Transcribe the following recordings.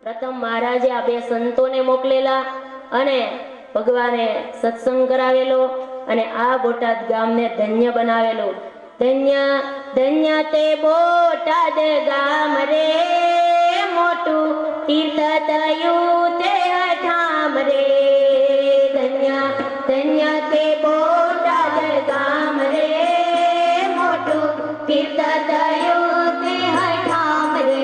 પ્રથમ મહારાજે આ બે સંતોને મોકલેલા અને ભગવાને સત્સંગ કરાવેલો અને આ બોટાદ ગામને ધન્ય બનાવેલો. ધન્ય ધન્ય તે બોટાદ ગામ રે, મોટું તીર્થ થયું તે ઠામ રે. ધન્ય ધન્ય તે બોટાદ ગામ રે, મોટું તીર્થ થયું તે ઠામ રે.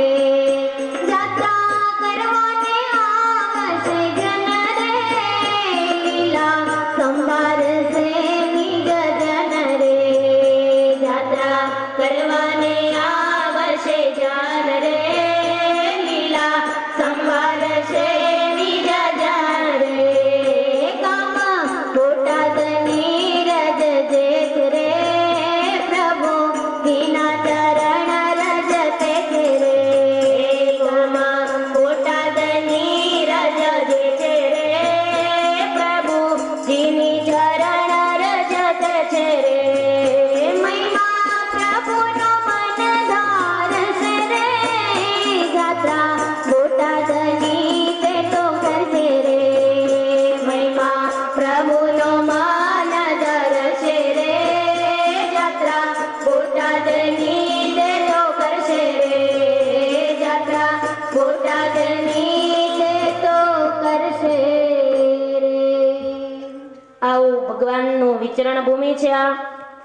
વિચરણ ભૂમિ છે. આ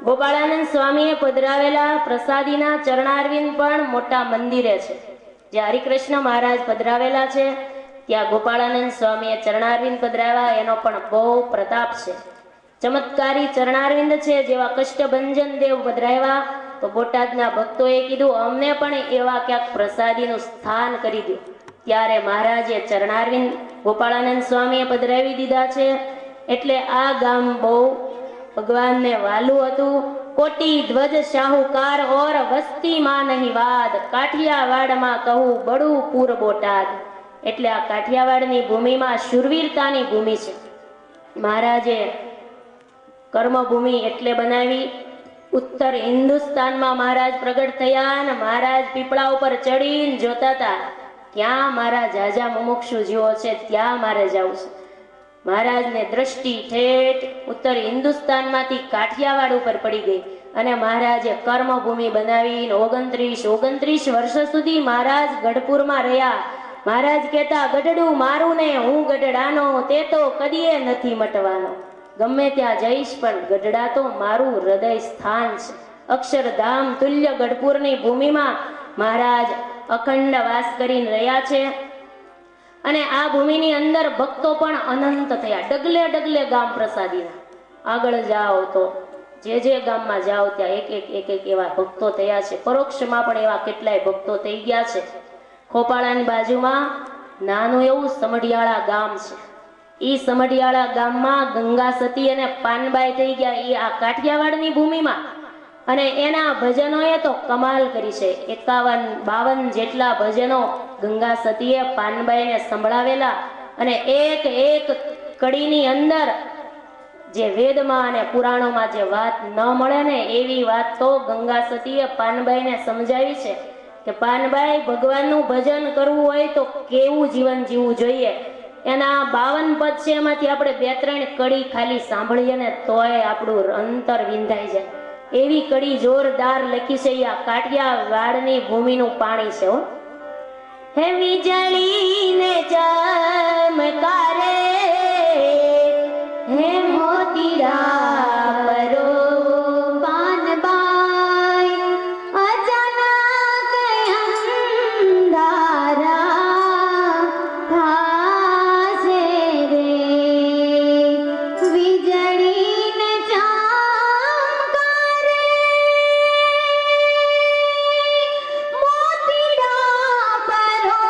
ગોપાળાનંદ સ્વામીએ પધરાવેલા પ્રસાદીના ચરણારવિંદ પણ મોટા મંદિરે છે. જે હરિકૃષ્ણ મહારાજ પધરાવેલા છે ત્યાં ગોપાળાનંદ સ્વામીએ ચરણારવિંદ પધરાવ્યા, એનો પણ બહુ પ્રતાપ છે. ચમત્કારી ચરણારવિંદ છે. જેવા કષ્ટભંજન દેવ પધરાવ્યા તો બોટાદના ભક્તોએ કીધું અમને પણ એવા ક્યાંક પ્રસાદીનું સ્થાન કરી દો. ત્યારે મહારાજે ચરણારવિંદ ગોપાળાનંદ સ્વામીએ પધરાવી દીધા છે. એટલે આ ગામ બહુ ભગવાનને વાલું હતું. કોટી ધ્વજ શાહુકાર ઓર વસ્તી માં નહીં વાદ, કાઠિયાવાડમાં કહું બડું પૂર બોટાદ. એટલે આ કાઠિયાવાડની ભૂમિમાં શૂરવીરતાની ભૂમિ છે. મહારાજે કર્મભૂમિ એટલે બનાવી. ઉત્તર હિન્દુસ્તાનમાં મહારાજ પ્રગટ થયા અને મહારાજ પીપળા ઉપર ચડીને જોતા હતા ક્યાં મારા જાજા મુમુક્ષુ જીવો છે, ત્યાં મારે જવું છે. મહારાજને દ્રષ્ટિ ઠેઠ ઉત્તર હિન્દુસ્તાનમાંથી કાઠિયાવાડ ઉપર પડી ગઈ અને મહારાજે કર્મભૂમિ બનાવી. 29 વર્ષ સુધી મહારાજ ગઢપુરમાં રહ્યા. મહારાજ કહેતા ગઢડું મારું ને હું ગઢડાનો, તે તો કદીએ નથી મટવાનો. ગમે ત્યાં જઈશ પણ ગઢડા તો મારું હૃદય સ્થાન છે. અક્ષરધામ તુલ્ય ગઢપુરની ભૂમિમાં મહારાજ અખંડ વાસ કરીને રહ્યા છે. અને આ ભૂમિની અંદર ભક્તો પણ અનંત થયા. ડગલે ડગલે ગામ પ્રસાદીના. આગળ જાઓ તો જે ગામમાં જાઓ ત્યાં એક એવા ભક્તો થયા છે. પરોક્ષમાં પણ એવા કેટલાય ભક્તો થઈ ગયા છે. ખોપાળાની બાજુમાં નાનું એવું સમઢિયાળા ગામ છે. એ સમઢિયાળા ગામમાં ગંગા સતી અને પાનબાઈ થઈ ગયા. એ આ કાઠિયાવાડની ભૂમિમાં. અને એના ભજનોએ તો કમાલ કરી છે. 51-52 જેટલા ભજનો ગંગા સતીએ પાનબાઈને સંભળાવેલા. અને એક એક કડીની અંદર જે વેદમાં અને પુરાણોમાં જે વાત ન મળે ને એવી વાત તો ગંગા સતીએ પાનબાઈને સમજાવી છે કે પાનબાઈ, ભગવાનનું ભજન કરવું હોય તો કેવું જીવન જીવવું જોઈએ. એના 52 પદ છે, એમાંથી આપણે 2-3 કડી ખાલી સાંભળીએ ને તોય આપણું અંતર વિંધાઈ જાય. એવી કડી જોરદાર લખી છે. આ કાઠિયાવાડની ભૂમિનું પાણી છે. હે વીજળીને ચમકારે, હે મોતીડા પરો પાનબાઈ, અચાનક અંધારા થાશે રે. વીજળીને ચમકારે, મોતીડા પરો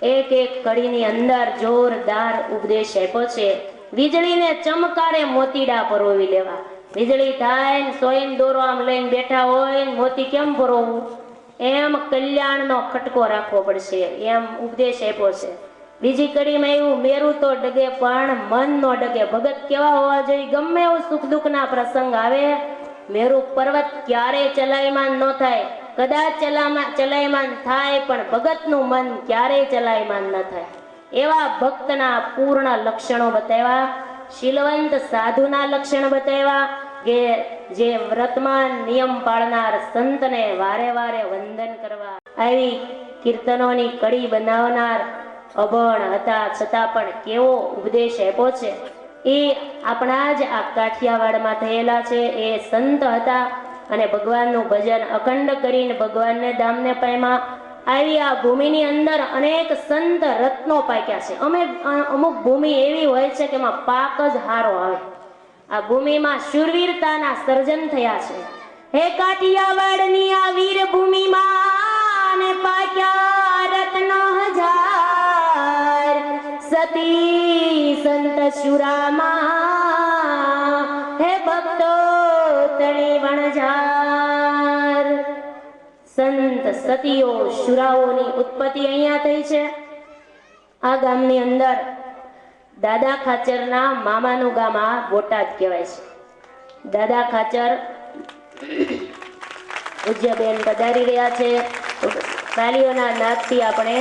એક એક કડીની અંદર જોરદાર ઉપદેશ આપ્યો છે. વીજળીને ચમકારે મોતીડા પરોવી લેવા. વીજળી થાય ને સોયન દોરો આમ લઈને બેઠા હોય ને મોતી કેમ પરોવવું, એમ કલ્યાણનો ખટકો રાખવો પડશે, એમ ઉપદેશ આપ્યો છે. બીજી કડીમાં એવું, મેરું તો ડગે પણ મન નો ડગે. ભગત કેવા હોવા જોઈએ? ગમે એવું સુખ દુઃખના પ્રસંગ આવે, મેરુ પર્વત ક્યારેય ચલાયમાન ન થાય. કદાચ ચલાયમાન થાય પણ ભગતનું મન ક્યારેય ચલાયમાન ન થાય. એવા ભક્તના પૂર્ણ લક્ષણો બતાવ્યા. શીલવંત સાધુના લક્ષણ બતાવ્યા કે જે વ્રતમાં નિયમ પાળનાર સંતને વારે વારે વંદન કરવા. આવી કીર્તનોની કડી બનાવનાર અભણ હતા છતાં પણ કેવો ઉપદેશ આપ્યો છે. એ આપણા જ આ કાઠિયાવાડમાં થયેલા છે. એ સંત હતા અને ભગવાનનું ભજન અખંડ કરીને ભગવાનને ધામને પામ્યા. આવી આ ભૂમિની અંદર અનેક સંત રત્નો પાક્યા છે. અમુક ભૂમિ એવી હોય છે કે એમાં પાક જ હારો આવે. આ ભૂમિમાં શૂરવીરતાના સર્જન થયા છે. હે કાઠિયાવાડની આ વીર ભૂમિમાં ને પાક્યા રત્નો હજાર, સતી સંત શુરામાં હે ભક્તો તણી વણઝાર. સંત સતીઓ શુરાઓની ઉત્પત્તિ અહીંયા થઈ છે. આ ગામની અંદર દાદા ખાચરના મામાનું ગામ આ બોટાદ કહેવાય છે. દાદા ખાચર પૂજ્યબેન પધારી રહ્યા છે. તાલીઓના નાદથી આપણે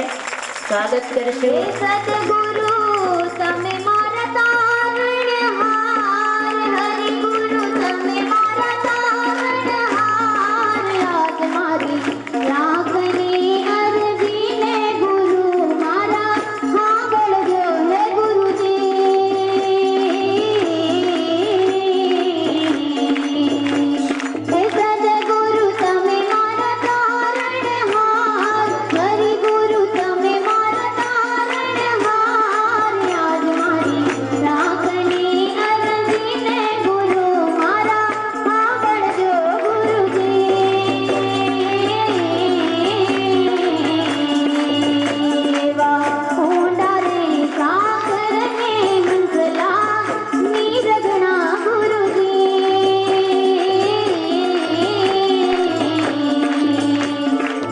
સ્વાગત કરીશું. સદગુરુ તમે મારા તારણહાર, હરિ ગુરુ તમે મારા તારણહાર. આજ મારી રાખની અરજીને ગુરુ મારા સાંભળજો હે ગુરુજી. હે સદગુરુ તમે મારા તારણહાર, હરિ ગુરુ તમે મારા તારણહાર. આજ મારી રાખની અરજીને ગુરુ મારા સાંભળજો ગુરુજી. એવા ઊંડા રે સાગરને હંસલા નીરગણા ગુરુજી.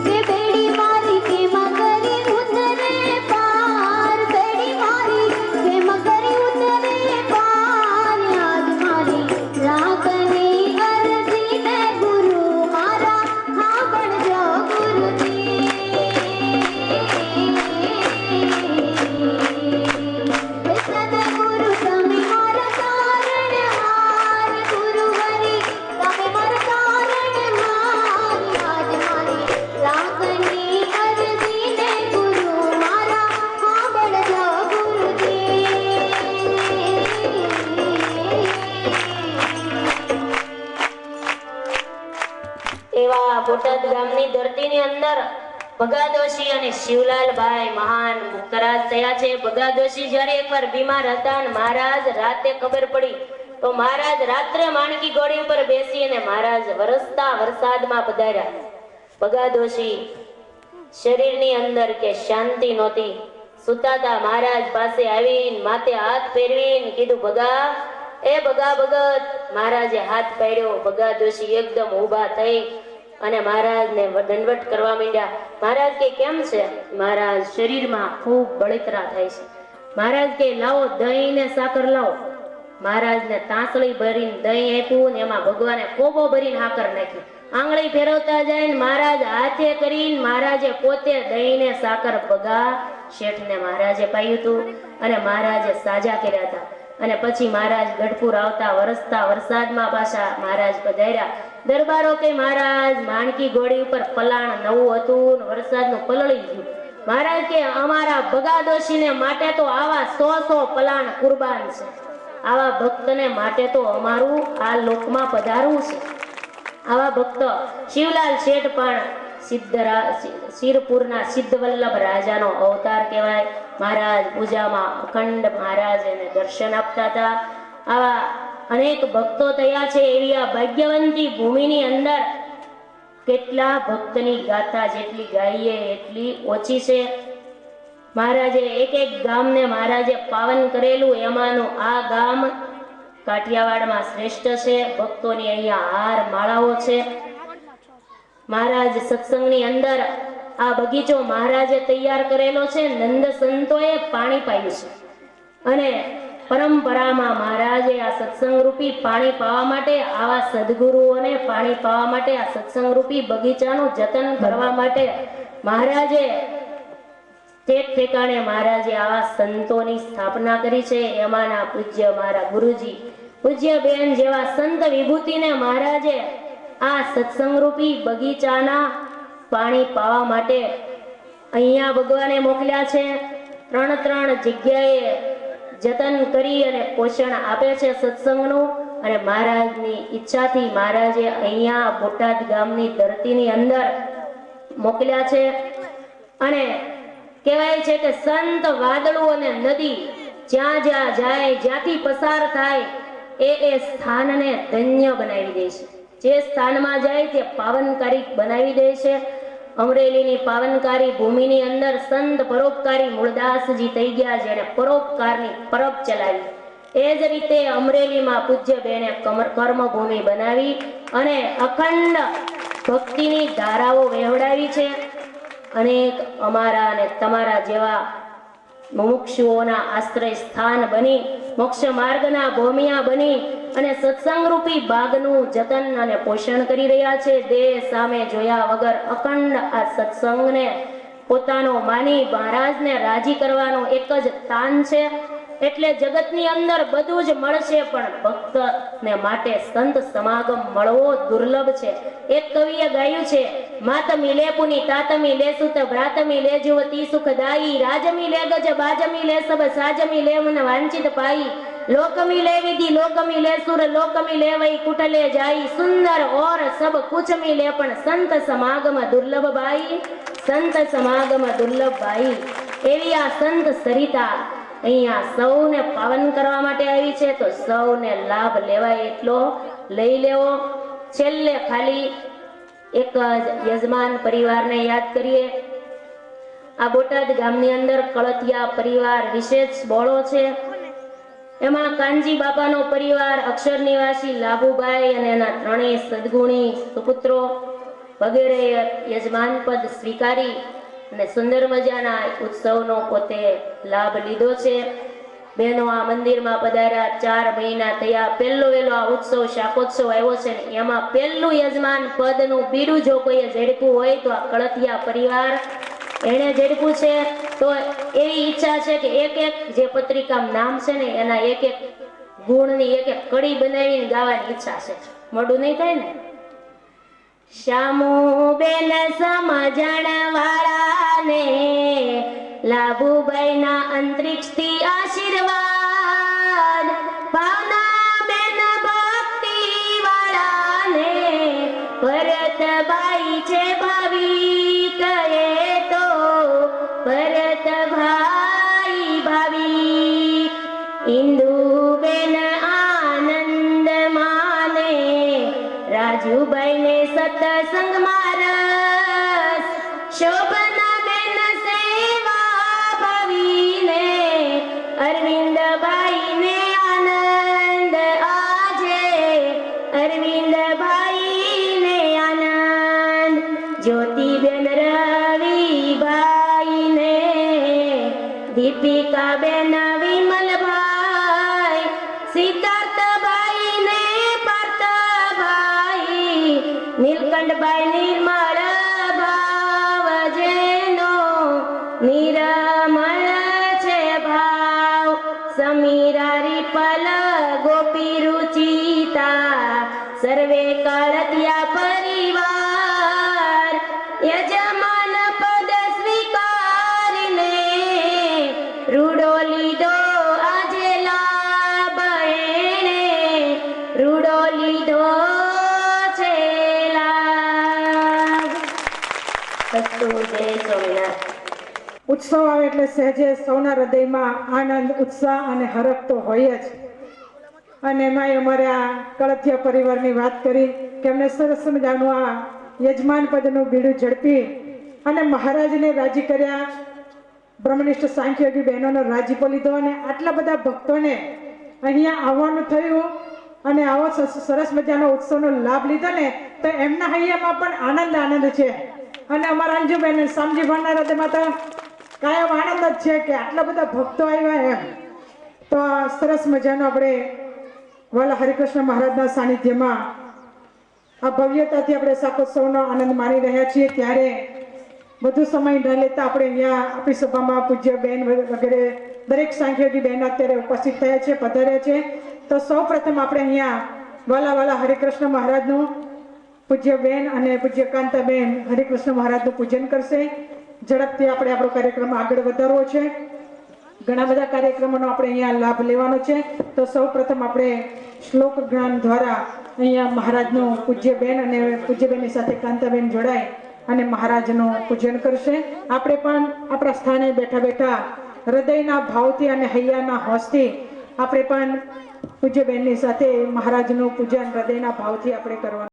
તે બેડી મારી કેમાં કરી ઉતરે પાર, બેડી મારી કેમાં કરી ઉતરે પાર. આજ મારી રાખની અરજીને ગુરુ મારા સાંભળજો ગુરુજી. સદગુરુ તમે મારા તારણહાર, ગુરુવરી તમે મારા તારણહાર. આજ મારી રાખની અરજીને ગુરુ મારા સાંભળજો ગુરુજી. એવા બોટાદ ગામની ધરતીની અંદર ભગાદોશી અને શિવલાલભાઈ મહાન મુક્તરાજ થયા છે. ભગાદોશી જ્યારે એકવાર બીમાર હતા અને મહારાજ રાતે ખબર પડી તો મહારાજ રાત્રે માણકી ઘોડી ઉપર બેસી અને મહારાજ વરસતા વરસાદમાં પધાર્યા. ભગાદોશી શરીરની અંદર કે શાંતિ નહોતી. સુતાતા મહારાજ પાસે આવીને માથે હાથ ફેરવીને કીધું, ભગા એ ભગા ભગત. મહારાજે હાથ પાડ્યો. ભગાદોશી એકદમ ઊભા થઈ અને મહારાજને દંડવટ કરવા માંડ્યા. મહારાજ કે કેમ છે? મહારાજ શરીરમાં ખૂબ બળતરા થાય છે. મહારાજ કે લાવો દહીં ને સાકર લાવો. મહારાજને તાંસળી ભરીને દહીં આપ્યું ને એમાં ભગવાને કોબો ભરીને સાકર નાખી. આંગળી ફેરવતા જાય ને મહારાજ હાથે કરીને મહારાજે પોતે દહીં ને સાકર ભગા શેઠને મહારાજે પાયું હતું અને મહારાજે સાજા કર્યા હતા. અને પછી મહારાજ ગઢપુર આવતા વરસતા વરસાદમાં પાછા મહારાજ પધાર્યા. દરબારો કે મહારાજ માણકી ઘોડી ઉપર પલાણ નવું હતું ને વરસાદનું પલળી ગયું. મહારાજ કે અમારા ભગાદોશીને માટે તો આવા 100 પલાણ કુરબાન છે. આવા ભક્તને માટે તો અમારું આ લોકમાં પધારવું છે. આવા ભક્ત શિવલાલ શેઠ પણ શિરપુરના સિદ્ધવલ્લભ રાજાનો અવતાર કહેવાય. મહારાજ પૂજામાં અખંડ મહારાજ એને દર્શન આપતા હતા. આવા અનેક ભક્તો થયા છે. એવી આ ભાગ્યવંતી ભૂમિની અંદર કેટલા ભક્તની ગાથા જેટલી ગાઈએ એટલી ઓછી છે. મહારાજે એક એક ગામને મહારાજે પાવન કરેલું, એમાંનું આ ગામ કાઠિયાવાડમાં શ્રેષ્ઠ છે. ભક્તોની અહીંયા હાર માળાઓ છે. મહારાજ સત્સંગની અંદર આ બગીચો મહારાજે તૈયાર કરેલો છે. નંદ સંતોએ પાણી પાયું છે અને પરંપરામાં મહારાજે આ સત્સંગ રૂપી પાણી પાવા માટે, આવા સદગુરુઓને પાણી પાવા માટે, આ સત્સંગ રૂપી બગીચાનું જતન કરવા માટે મહારાજે ઠેકાણે મહારાજે આવા સંતોની સ્થાપના કરી છે. એમાંના પૂજ્ય મારા ગુરુજી પૂજ્ય બેન જેવા સંત વિભૂતિને મહારાજે આ સત્સંગ રૂપી બગીચાના પાણી પાવા માટે અહીંયા ભગવાને મોકલ્યા છે. 3 જગ્યાએ જતન કરી અને પોષણ આપે છે સત્સંગનું. અને મહારાજની ઈચ્છાથી મહારાજે અહીંયા બોટાદ ગામની ધરતીની અંદર મોકલ્યા છે. અને કહેવાય છે કે સંત, વાદળું અને નદી જ્યાં જ્યાં જાય, જ્યાંથી પસાર થાય એ સ્થાનને ધન્ય બનાવી દે છે. જે સ્થાનમાં જાય તે પાવનકારી બનાવી દે છે. અમરેલીની પાવનકારી ભૂમિની અંદર સંત પરોપકારી મૂળદાસજી થઈ ગયા, જેને પરોપકારની પરબ ચલાવી. એ જ રીતે અમરેલીમાં પૂજ્ય બેને કર્મભૂમિ બનાવી અને અખંડ ભક્તિની ધારાઓ વહેવડાવી છે. અનેક અમારા અને તમારા જેવા મુમુક્ષુઓના આશ્રય સ્થાન બની, મોક્ષ માર્ગના ભૂમિયા બની અને સત્સંગ રૂપી બાગનું જતન અને પોષણ કરી રહ્યા છે. દેહ સામે જોયા વગર અખંડ આ સત્સંગને પોતાનો માની મહારાજને રાજી કરવાનો એક જ તાન છે. એટલે જગતની અંદર બધું જ મળશે, પણ ભક્તને માટે સંત સમાગમ મળવો દુર્લભ છે. એક કવિએ ગાયું છે, માતમી લે પુની તાતમી લે સુત ભ્રાતમી લે જુવતી સુખદાયી, રાજમી લે ગજ બાજમી લે સબ સાજમી લે મન વાંચિત પાઈ, લોકમી લે વિધિ લોકમી લે સુર લોકમી લે વઈ કુટલે જાઈ, સુંદર ઓર સબ કુછમી લે પણ સંત સમાગમ દુર્લભ બાઈ, સંત સમાગમ દુર્લભ બાઈ. એવી આ સંત સરિતા અહીંયા સૌને પાવન કરવા માટે આવી છે. તો સૌને લાભ લેવાય એટલો લઈ લેવો. છેલ્લે ખાલી એક યજમાન પરિવારને યાદ કરીએ. આ બોટાદ ગામની અંદર કળથિયા પરિવાર વિશેષ બોળો છે. એમાં કાનજી બાપાનો પરિવાર, અક્ષર નિવાસી લાભુભાઈ અને એના 3 સદગુણી સુપુત્રો વગેરે યજમાન પદ સ્વીકારી અને સુંદર મજાના ઉત્સવનો પોતે લાભ લીધો છે. બહેનો આ મંદિરમાં પધાર્યા 4 મહિના થયા. પહેલો વેલો આ ઉત્સવ શાકોત્સવ આવ્યો છે ને એમાં પહેલું યજમાન પદનું બીડું જો કોઈએ ઝડપ્યું હોય તો આ કળથિયા પરિવાર એણે ઝડપ્યું છે. તો એવી ઈચ્છા છે કે એક જે પત્રિકામાં નામ છે ને એના એક ગુણની એક કડી બનાવીને ગાવાની ઈચ્છા છે. મોડું નહીં થાય ને. શ્યામુ બેન સમજણ વાળાને લાભુભાઈના અંતરિક્ષથી આશીર્વાદ, ભાવના બેન ભક્તિ વાળાને ભરતભાઈ છે ભાવિક, એ તો ભરતભાઈ ભાવિક. ઇન્દુબેન આનંદ માને રાજુભાઈને સત્સંગમાં રસ, શોભનાબેન સેવા ભાવીને અરવિંદભાઈને આનંદ આજે, અરવિંદભાઈને આનંદ. જ્યોતિબેન રવિભાઈને, દીપિકાબેન વિમલભાઈ, સિદ્ધાર્થભાઈને પાર્થભાઈ, નીલકંઠભાઈ નિર્મળ ભાવ, જેનો નિરમળ છે ભાવ. સમીરા રીપલ ગોપી રુચિતા સર્વે કાળતિયા પરિવાર, યજમાન પદ સ્વીકારીને રૂડો લીધો આજે લાભ, એણે રૂડો લીધો છે લાભ. અસ્તુ. જય સ્વામિનારાયણ. ઉત્સવ આવે એટલે સહેજે સૌના હૃદયમાં આનંદ, ઉત્સાહ અને હરખ તો હોય જ. અને એમાંય અમારે આ કળથિયા પરિવારની વાત કરી કે એમને સરસ મજાનું આ યજમાન પદનું બીડું ઝડપી અને મહારાજને રાજી કર્યા. બ્રહ્મનિષ્ઠ સાંખ્યોગી બહેનોનો રાજીપો લીધો અને આટલા બધા ભક્તોને અહીંયા આવવાનું થયું અને આવો સરસ મજાનો ઉત્સવનો લાભ લીધો ને તો એમના હૈયામાં પણ આનંદ છે. અને અમારા અંજુબેન શામજી ભણના હૃદયમાં તો કાયમ આનંદ જ છે કે આટલા બધા ભક્તો આવ્યા એમ. તો સરસ મજાનો આપણે વાલા હરિકૃષ્ણ મહારાજના સાનિધ્યમાં આ ભવ્યતાથી આપણે શાકોત્સવનો આનંદ માણી રહ્યા છીએ. ત્યારે વધુ સમય ન લેતા આપણે અહીંયા આપણી સભામાં પૂજ્ય બેન વગેરે દરેક સાંખ્યોગી બહેનો અત્યારે ઉપસ્થિત થયા છે, પધાર્યા છે. તો સૌ પ્રથમ આપણે અહીંયા વાલા હરિકૃષ્ણ મહારાજનું પૂજ્ય બેન અને પૂજ્ય કાંતાબેન હરિકૃષ્ણ મહારાજનું પૂજન કરશે. ઝડપથી આપણે આપણો કાર્યક્રમ આગળ વધારવો છે. ઘણા બધા કાર્યક્રમોનો આપણે અહીંયા લાભ લેવાનો છે. તો સૌ પ્રથમ આપણે શ્લોક જ્ઞાન દ્વારા અહીંયા મહારાજનું પૂજ્ય બેન અને પૂજ્ય બેનની સાથે કાંતાબેન જોડાય અને મહારાજનું પૂજન કરશે. આપણે પણ આપણા સ્થાને બેઠા બેઠા હૃદયના ભાવથી અને હૈયાના હોશથી આપણે પણ પૂજ્ય બેનની સાથે મહારાજનું પૂજન હૃદયના ભાવથી આપણે કરવાનું.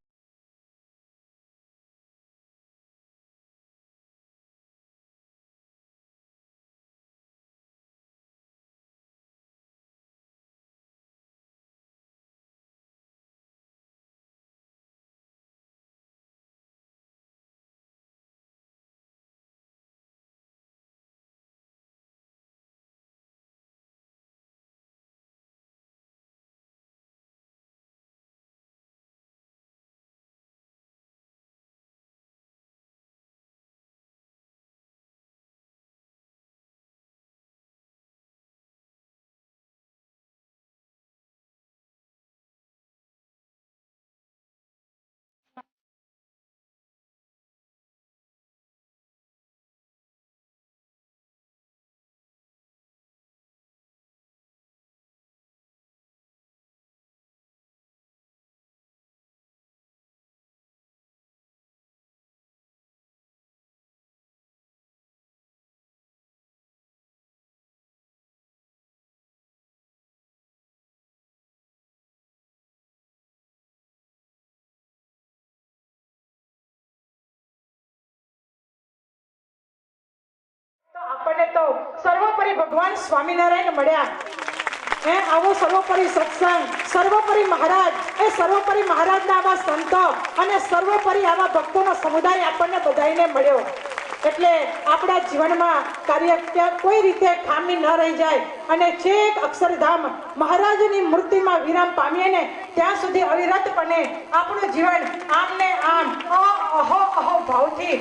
આપણને તો સર્વોપરી ભગવાન સ્વામિનારાયણ મળ્યા. આવો સર્વોપરી સત્સંગ, સર્વોપરી મહારાજ, એ સર્વોપરી મહારાજના આવા સંતો અને સર્વોપરી આવા ભક્તોનો સમુદાય આપણને બધાઈને મળ્યો. એટલે આપણા જીવનમાં કાર્ય કોઈ રીતે ખામી ન રહી જાય અને છેક અક્ષરધામ મહારાજની મૂર્તિમાં વિરામ પામીએ ને ત્યાં સુધી અવિરતપણે આપણું જીવન આમ ને આમ અહો ભાવથી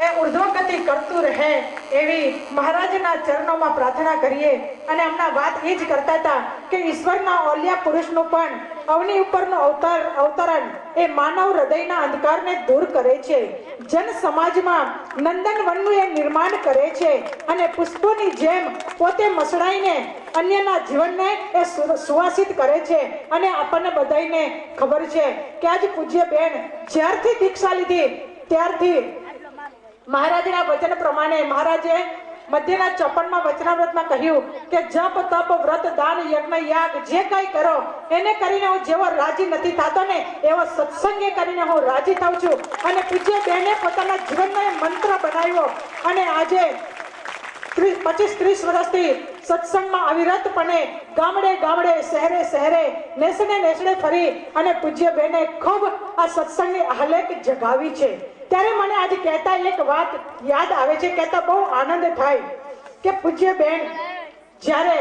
એ ઉર્ધ્વગતિ કરતું રહે એવી મહારાજના ચરણોમાં પ્રાર્થના કરીએ. અને હમણાં વાત એ જ કરતા હતા કે ઈશ્વરના ઓલિયા પુરુષનું પણ અવની ઉપરનું અવતરણ એ માનવ હૃદયના અંધકારને દૂર કરે છે. જન સમાજમાં નંદનવનનું એ નિર્માણ કરે છે અને પુષ્પોની જેમ પોતે મસળાઈને અન્યના જીવનને એ સુવાસિત કરે છે. અને આપણને બધાઈને ખબર છે કે આજ પૂજ્ય બેન જ્યારથી દીક્ષા લીધી ત્યારથી મહારાજના વચન પ્રમાણે મહારાજે મધ્યના 54માં વચનામૃતમાં કહ્યું કે જપ તપ વ્રત દાન યજ્ઞ યાગ જે કઈ કરો એને કરીને હું જેવો રાજી નથી થતો ને એવો સત્સંગે કરીને હું રાજી થાઉં છું. અને પૂજ્ય બેને પોતાના જીવનનો મંત્ર બનાવ્યો અને આજે 25-30 વર્ષથી સત્સંગમાં અવિરતપણે ગામડે શહેરે નેસડે ફરી અને પૂજ્ય બેને ખૂબ આ સત્સંગની આહલેક જગાવી છે. ત્યારે મને આજે કહેતા એક વાત યાદ આવે છે, કહેતા બહુ આનંદ થાય કે પૂજ્ય બેન જ્યારે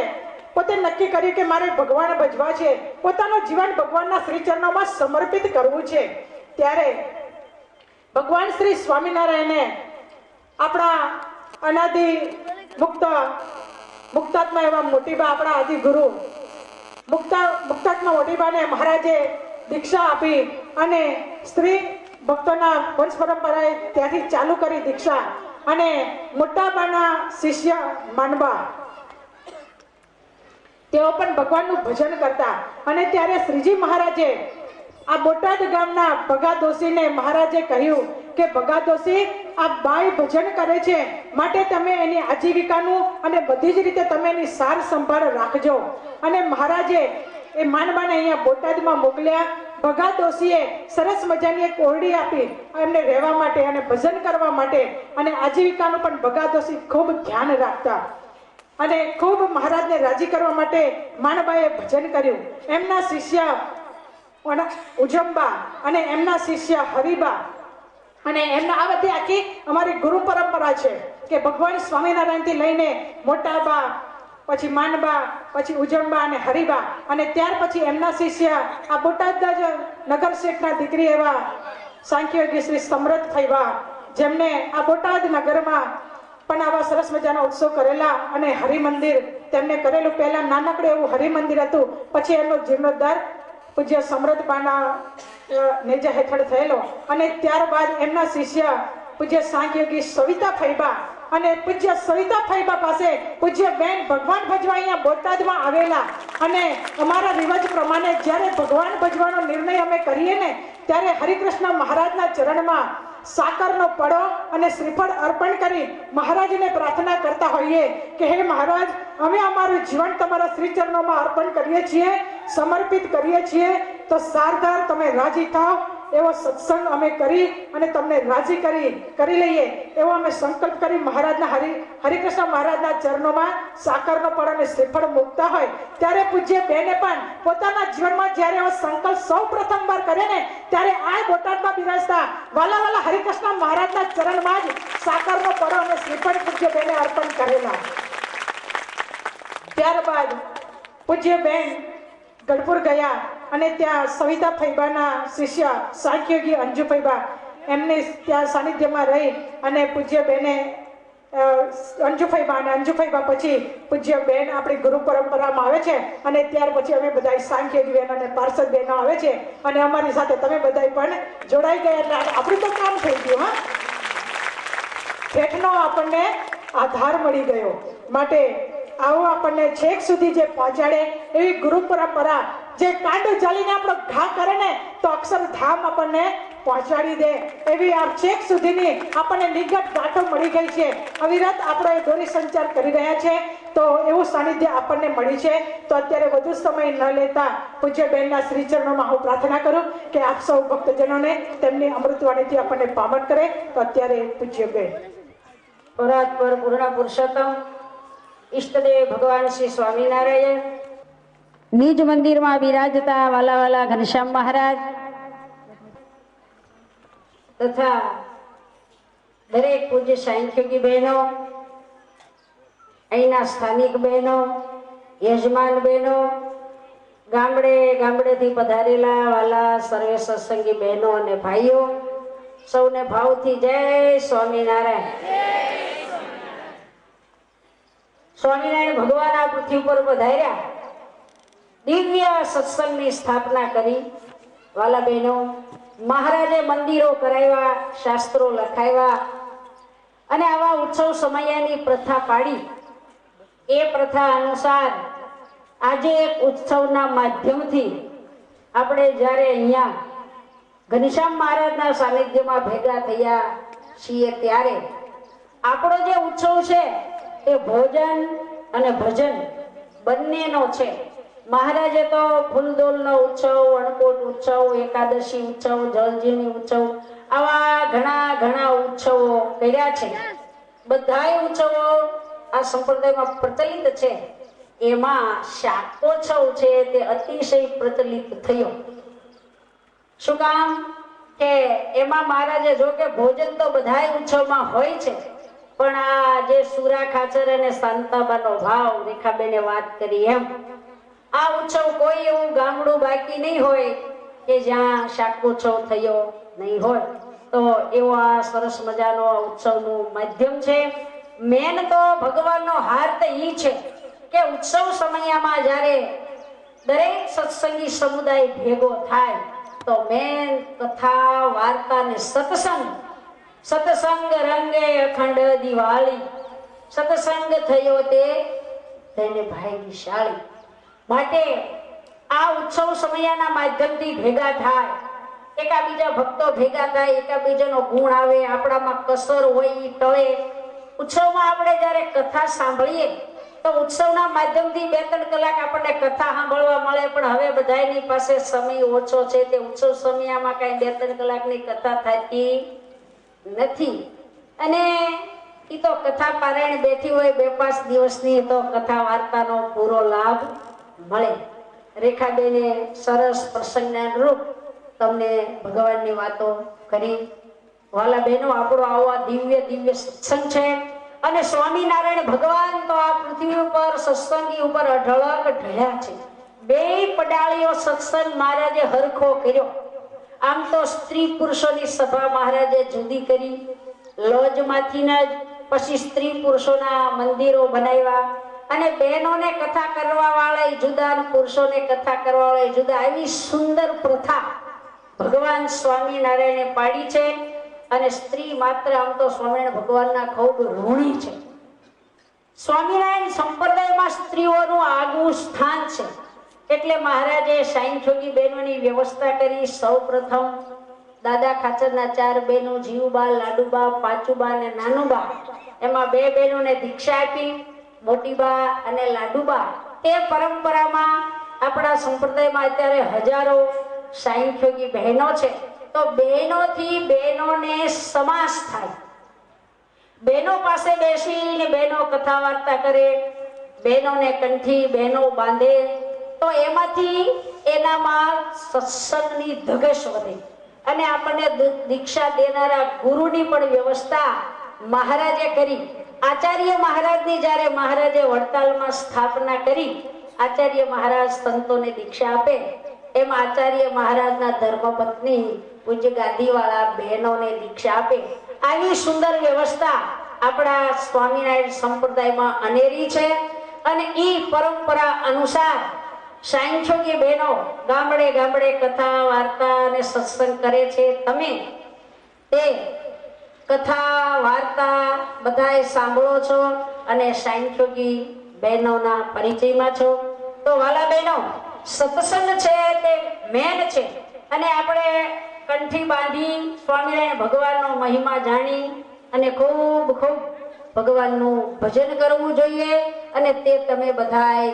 પોતે નક્કી કર્યું કે મારે ભગવાન ભજવા છે, પોતાનું જીવન ભગવાનના શ્રી ચરણોમાં સમર્પિત કરવું છે, ત્યારે ભગવાન શ્રી સ્વામિનારાયણે આપણા અનાદિ મુક્તાત્મા એવા મોટીબા આપણા આદિ ગુરુ મુક્તાત્મા મોટીબાને મહારાજે દીક્ષા આપી અને સ્ત્રી ભક્તોના વંશ પરંપરાએ ત્યાંથી ચાલુ કરી દીક્ષા. અને મોટાબાના શિષ્ય માનબા તેઓ પણ ભગવાનનું ભજન કરતા. અને ત્યારે શ્રીજી મહારાજે આ બોટાદ ગામના ભગાદોશીને મહારાજે કહ્યું કે ભગાદોશી આ બાઈ ભજન કરે છે માટે તમે એની આજીવિકાનું અને બધી જ રીતે તમે એની સાર સંભાળ રાખજો. અને મહારાજે એ માનબાને અહીંયા બોટાદમાં મોકલ્યા ભગા ડોશીએ સરસ મજાની એક ઓરડી આપી એમને રહેવા માટે અને ભજન કરવા માટે, અને આજીવિકાનું પણ ભગા ડોશી ખૂબ ધ્યાન રાખતા અને ખૂબ મહારાજને રાજી કરવા માટે માણબાએ ભજન કર્યું. એમના શિષ્ય ઉજંબા અને એમના શિષ્ય હરિબા અને એમના આ બધી આખી અમારી ગુરુ પરંપરા છે કે ભગવાન સ્વામિનારાયણથી લઈને મોટા બા, પછી માનબા, પછી ઉજંબા અને હરિબા, અને ત્યાર પછી એમના શિષ્ય આ બોટાદના જ નગર શેઠના દીકરી એવા સાંખ્યોગી શ્રી સમૃદ્ધ થઈવા, જેમને આ બોટાદ નગરમાં પણ આવા સરસ મજાના ઉત્સવ કરેલા અને હરિમંદિર તેમને કરેલું. પહેલા નાનકડું એવું હરિમંદિર હતું, પછી એમનો જીર્ણોદ્ધાર પૂજ્ય સમૃદ્ધબાના નેજા હેઠળ થયેલો, અને ત્યારબાદ એમના શિષ્ય પૂજ્ય સાંખ્યોગી સવિતા ફૈબા અને પૂજ્ય સવિતા ફૈબા પાસે પૂજ્ય બેન ભગવાન ભજવા અહીંયા બોટાદમાં આવેલા. અને અમારા રિવાજ પ્રમાણે જ્યારે ભગવાન ભજવાનો નિર્ણય અમે કરીએ ને ત્યારે હરિકૃષ્ણ મહારાજના ચરણમાં સાકરનો પડો અને શ્રીફળ અર્પણ કરી મહારાજને પ્રાર્થના કરતા હોઈએ કે હે મહારાજ, અમે અમારું જીવન તમારા શ્રી ચરણોમાં અર્પણ કરીએ છીએ, સમર્પિત કરીએ છીએ, તો સારધાર તમે રાજી થાવ એવો સત્સંગ અમે કરી અને તમને રાજી કરી લઈએ એવો અમે સંકલ્પ કરી મહારાજના હરિકૃષ્ણ મહારાજના ચરણોમાં સાકરનો પડો અને શ્રીફળ મૂકતા હોય ત્યારે પૂજ્ય બેને પણ પોતાના જીવનમાં જ્યારે એવો સંકલ્પ સૌ પ્રથમવાર કરે ને ત્યારે આ બોટાદમાં બિરાજતા વાલા હરિકૃષ્ણ મહારાજના ચરણમાં જ સાકરનો પડો અને શ્રીફળ પૂજ્ય બેને અર્પણ કરેલા. ત્યારબાદ પૂજ્ય બેન ગઢપુર ગયા અને ત્યાં સવિતા ફૈબાના શિષ્ય સાંખ્યોગી અંજુ ફૈબા એમને ત્યાં સાનિધ્યમાં રહી અને પૂજ્ય બેને અંજુ ફૈબા પછી પૂજ્ય બેન આપણી ગુરુ પરંપરામાં આવે છે, અને ત્યાર પછી અમે બધા સાંખ્યોગી બેન અને પાર્ષદ બહેનો આવે છે અને અમારી સાથે તમે બધા પણ જોડાઈ ગયા એટલે આપણું તો કામ થઈ ગયું. હા, ઠેઠનો આપણને આધાર મળી ગયો. માટે આવો આપણને છેક સુધી જે પહોંચાડે એવી ગુરુ પરંપરા, જે કાંડો ચાલીને આપણો ઘા કરે ને તો અક્ષરધામ આપણને પહોંચાડી દે એવી આ છેક સુધીની આપણને નિગત ગાંઠો મળી ગઈ છે. અવિરત આપણો એ દોરી સંચાર કરી રહ્યા છે, તો એવું સાનિધ્ય આપણને મળી છે. તો અત્યારે વધુ સમય ન લેતા પૂજ્ય બેનના શ્રીચરણોમાં હું પ્રાર્થના કરું કે આપ સૌ ભક્તજનોને તેમની અમૃતવાણીથી આપણને પાવન કરે. તો અત્યારે પૂજ્ય બેન પરાત પર પૂર્ણ પુરુષોત્તમ ઈષ્ટદેવ ભગવાન શ્રી સ્વામિનારાયણ, નિજ મંદિરમાં બિરાજતા વાલા ઘનશ્યામ મહારાજ તથા દરેક પૂજ્ય સાંખ્યોગી બહેનો, અહીંના સ્થાનિક બહેનો, યજમાન બહેનો, ગામડેથી પધારેલા વાલા સર્વે સત્સંગી બહેનો અને ભાઈઓ, સૌને ભાવથી જય સ્વામિનારાયણ. સ્વામિનારાયણ ભગવાન આ પૃથ્વી પર પધાર્યા, દિવ્ય સત્સંગની સ્થાપના કરી. વાલા બહેનો, મહારાજે મંદિરો કરાવ્યા, શાસ્ત્રો લખાવ્યા અને આવા ઉત્સવ સમયની પ્રથા પાડી. એ પ્રથા અનુસાર આજે એક ઉત્સવના માધ્યમથી આપણે જ્યારે અહીંયા ઘનશ્યામ મહારાજના સાનિધ્યમાં ભેગા થયા છીએ ત્યારે આપણો જે ઉત્સવ છે એ ભોજન અને ભજન બંનેનો છે. મહારાજે તો ફૂલદોલનો ઉત્સવ, અણકોટ ઉત્સવ, એકાદશી ઉત્સવ, જળજીની ઉત્સવ, આવા ઘણા ઉત્સવો કર્યા છે. બધાય ઉત્સવો આ સંપ્રદાયમાં પ્રચલિત છે. એમાં શાકોત્સવ છે તે અતિશય પ્રચલિત થયો. શું કામ કે એમાં મહારાજે જો કે ભોજન તો બધાય ઉત્સવમાં હોય છે, પણ આ જે સુરા ખાચર અને શાંતાબાનો ભાવ રેખાબેને વાત કરી એમ આ ઉત્સવ કોઈ એવું ગામડું બાકી નહીં હોય કે જ્યાં શાકોત્સવ થયો નહીં હોય. તો એવો આ સરસ મજાનો ઉત્સવનું માધ્યમ છે. મેન તો ભગવાનનો હાર્દ ઈ છે કે ઉત્સવ સમયમાં જ્યારે દરેક સત્સંગી સમુદાય ભેગો થાય તો મેન કથા, વાર્તા ને સત્સંગ રંગે અખંડ દિવાળી, સત્સંગ થયો તેને ભાગ્યશાળી. માટે આ ઉત્સવ સમયના માધ્યમથી ભેગા થાય, એકાબીજા ભક્તો ભેગા થાય, એકાબીજાનો ગુણ આવે, આપણામાં કસર હોય એ ટળે. ઉત્સવમાં આપણે જ્યારે કથા સાંભળીએ તો ઉત્સવના માધ્યમથી 2-3 કલાક આપણને કથા સાંભળવા મળે, પણ હવે બધાની પાસે સમય ઓછો છે. તે ઉત્સવ સમયમાં કઈ 2-3 કલાકની કથા થતી નથી. અને એ તો કથા પારાયણ બેઠી હોય 2-5 દિવસની, તો કથા વાર્તાનો પૂરો લાભ મળે. રેખાબેને સરસ પ્રસંગના રૂપ તમને ભગવાનની વાતો કરી. વાલા બહેનો, આપણો આવો દિવ્ય સત્સંગ છે. અને સ્વામિનારાયણ ભગવાન તો આ પૃથ્વી ઉપર સત્સંગી ઉપર અઢળક ઢળ્યા છે. 2 પડાળીઓ સત્સંગ મહારાજે હરખો કર્યો. આમ તો સ્ત્રી પુરુષોની સભા મહારાજે જુદી કરી, લોજમાંથી જ પછી સ્ત્રી પુરુષોના મંદિરો બનાવ્યા, અને બહેનોને કથા કરવા વાળા જુદા, પુરુષોને કથા કરવા વાળા જુદા. આવી સુંદર પ્રથા ભગવાન સ્વામિનારાયણે પાડી છે. અને સ્ત્રી માત્ર આમ તો સ્વામિનારાયણ ભગવાનના ખૂબ ઋણી છે. સ્વામિનારાયણ સંપ્રદાયમાં સ્ત્રીઓનું આગવું સ્થાન છે. એટલે મહારાજે સાંખ્યોગી બહેનોની વ્યવસ્થા કરી. સૌપ્રથમ દાદા ખાચરના 4 બહેનો, જીવુબા, લાડુબા, પાચુબા અને નાનુબા, એમાં 2 બહેનોને દીક્ષા આપી. મોટીબા અને લાડુબા તે પરંપરામાં આપણા સંપ્રદાયમાં અત્યારે હજારો સાંખ્યોગી બહેનો છે. તો બહેનોથી બહેનોને સમાસ થાય. બહેનો પાસે બેસીને બહેનો કથા વાર્તા કરે, બહેનોને કંઠી બહેનો બાંધે, તો એમાંથી એનામાં સત્સંગની ધગશ વધે. અને આપણને દીક્ષા દેનારા ગુરુની પણ વ્યવસ્થા મહારાજે કરી. આચાર્ય મહારાજની જ્યારે મહારાજે વડતાલમાં સ્થાપના કરી, આચાર્ય મહારાજ સંતોને દીક્ષા આપે, એમ આચાર્ય મહારાજના ધર્મપત્ની પૂજ્ય ગાદીવાળા બહેનોને દીક્ષા આપે. આવી સુંદર વ્યવસ્થા આપણા સ્વામિનારાયણ સંપ્રદાયમાં અનેરી છે. અને એ પરંપરા અનુસાર સાંખ્યોગી બહેનો ગામડે ગામડે કથા વાર્તા અને સત્સંગ કરે છે. તમે તે કથા વાર્તા બધાએ સાંભળો છો અને સાંખ્યોગી બહેનોના પરિચયમાં છો. તો વાલા બહેનો, સત્સંગ છે તે મેન છે. અને આપણે કંઠી બાંધી સ્વામિનારાયણ ભગવાનનો મહિમા જાણી અને ખૂબ ભગવાનનું ભજન કરવું જોઈએ. અને તે તમે બધાય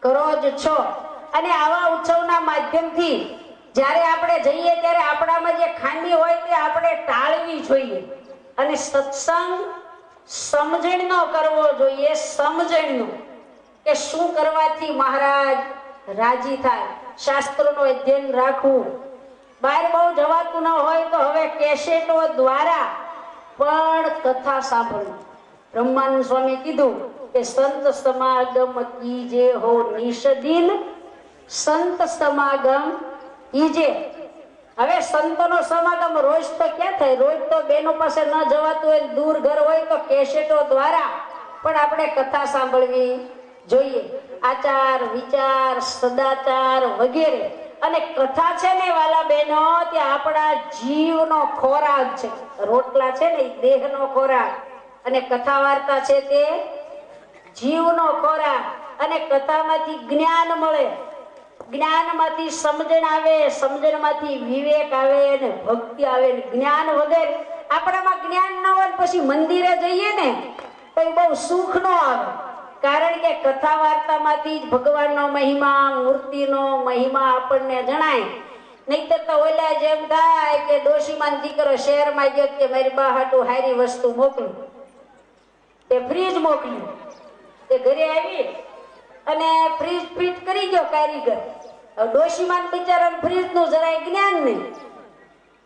કરો જ છો. અને આવા ઉત્સવના માધ્યમથી જ્યારે આપણે જઈએ ત્યારે આપણામાં જે ખામી હોય તે આપણે ટાળવી જોઈએ. અને સત્સંગ સમજણનો કરવો જોઈએ. સમજણનું કે શું કરવાથી મહારાજ રાજી થાય, શાસ્ત્રોનું અધ્યયન રાખવું. બહાર બહુ જવાતું ન હોય તો હવે કેસેટો દ્વારા પણ કથા સાંભળવી. બ્રહ્માનંદ સ્વામી કીધું કે સંત સમાગમ કીજે હો નિષદિન, સંત સમાગમ કીજે. હવે સંતોનો સમાગમ રોજ તો ક્યાં થાય? રોજ તો બેનો પાસે ન જવાતું હોય, દૂર ઘર હોય, તો કેસેટો દ્વારા પણ આપણે કથા સાંભળવી જોઈએ. આચાર વિચાર સદાચાર વગેરે. અને કથા છે ને વાલા બહેનો, તે આપણા જીવનો ખોરાક છે. રોટલા છે ને એ દેહનો ખોરાક, અને કથા વાર્તા છે તે જીવનો ખોરાક. અને કથામાંથી જ્ઞાન મળે, જ્ઞાનમાંથી સમજણ આવે, સમજણમાંથી વિવેક આવે અને ભક્તિ આવે. જ્ઞાન વગર આપણામાં જ્ઞાન ન હોય પછી મંદિરે જઈએ ને તો બહુ સુખ ન આવે. કારણ કે કથા વાર્તામાંથી જ ભગવાનનો મહિમા, મૂર્તિનો મહિમા આપણને જણાય. નહીતર તો ઓલા જેમ થાય કે ડોશીમાં દીકરો શહેરમાં ગયો કે મારી બા હાટું હારી વસ્તુ મોકલું, તે ફ્રીજ મોકલ્યું. તે ઘરે આવી અને ફ્રીજ ફિટ કરી ગયો કારીગર. ડોશીમાં બિચારા ફ્રીજ નું જરાય જ્ઞાન નહીં.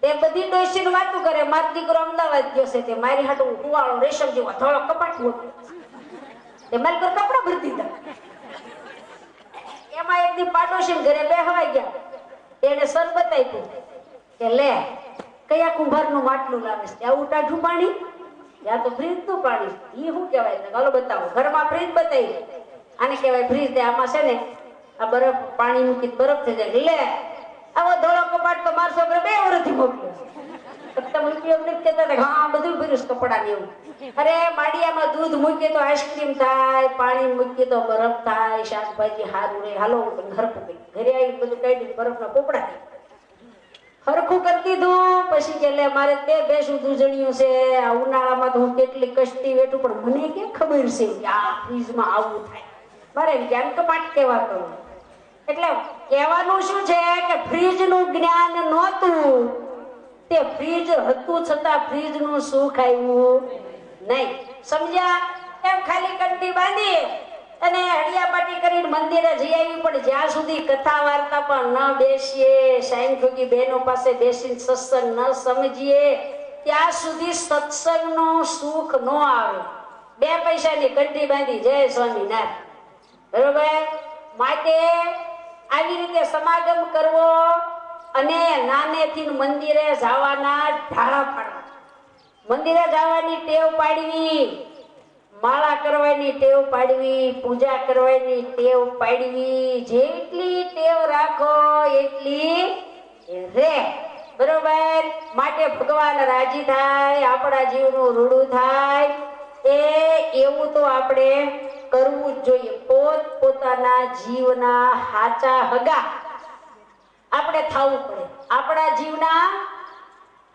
તે બધી ડોશી વાતું કરે, મારો દીકરો અમદાવાદ ગયો છે, તે મારી હાટું કુવાળો રેશમ જેવો થોડો કપાટ મોકલ્યો. મારી પર કપડા ભરી દીધા. એમાં એક દી પાડોશી ઘરે બેહવા ગયા. એને સરબત આપ્યું કે લે, કયા કુંભારનું માટલું લાવે છે? આવું ટાઢું પાણી, યા તો ફ્રીજ નું પાણી. ઈ શું કહેવાય? ચાલો બતાવો. ઘરમાં ફ્રીજ બતાવી. આને કહેવાય ફ્રીજ. આમાં છે ને આ બરફ, પાણી મૂકી બરફ થઈ જાય. લે, આવો ધોળો કપાટ તો મારો છોકરો 2 વર્ષથી મોકલ્યો. તમે ઉપયોગ નથી કરતા? હા, બધું ફ્રીજ કપડા ને એવું. અરે માડિયામાં દૂધ મૂકીએ તો આઈસ્ક્રીમ થાય, પાણી મૂકીએ તો બરફ થાય, શાકભાજી સારું રહે. હાલો હું ઘર પૂકી ઘરે આવી બધું કાઢી બરફના પોપડા. હરખું કરી દીધું. પછી કે લે મારે તે બેસું દૂજણિયું છે, આ ઉનાળામાં તો હું કેટલી કષ્ટી વેઠું, પણ મને કે ખબર છે કે આ ફ્રીજમાં આવું થાય. મારે જ્ઞાન કપાટ કેવા કરું. એટલે કહેવાનું શું છે કે ફ્રીજનું જ્ઞાન નહોતું, તે ફ્રીજ હતું છતાં ફ્રીજનું સુખ આવ્યું નહીં. સમજ્યા? એમ ખાલી કંઠી બાંધી અને હડિયાપાટી કરીને મંદિરે જઈ આવી, પણ જ્યાં સુધી કથા વાર્તા પણ ન બેસીએ, સાયંખોગી બહેનો પાસે બેસીને સત્સંગ ન સમજીએ, ત્યાં સુધી સત્સંગનું સુખ ન આવે. 2 પૈસાની કંઠી બાંધી જય સ્વામિનારાયણ. બરોબર? માટે આવી રીતે સમાગમ કરવો અને નાનેથી મંદિરે જવાના ઢાળા પાડવા, મંદિરે જવાની ટેવ પાડવી, માળા કરવાની ટેવ પાડવી, પૂજા કરવાની ટેવ પાડવી. જેટલી ટેવ રાખો એટલી રે. બરોબર? માટે ભગવાન રાજી થાય, આપણા જીવનું રૂડું થાય, એવું તો આપણે કરવું જ જોઈએ. પોતાના જીવના હાચા હગા આપણે થવું પડે. આપણા જીવના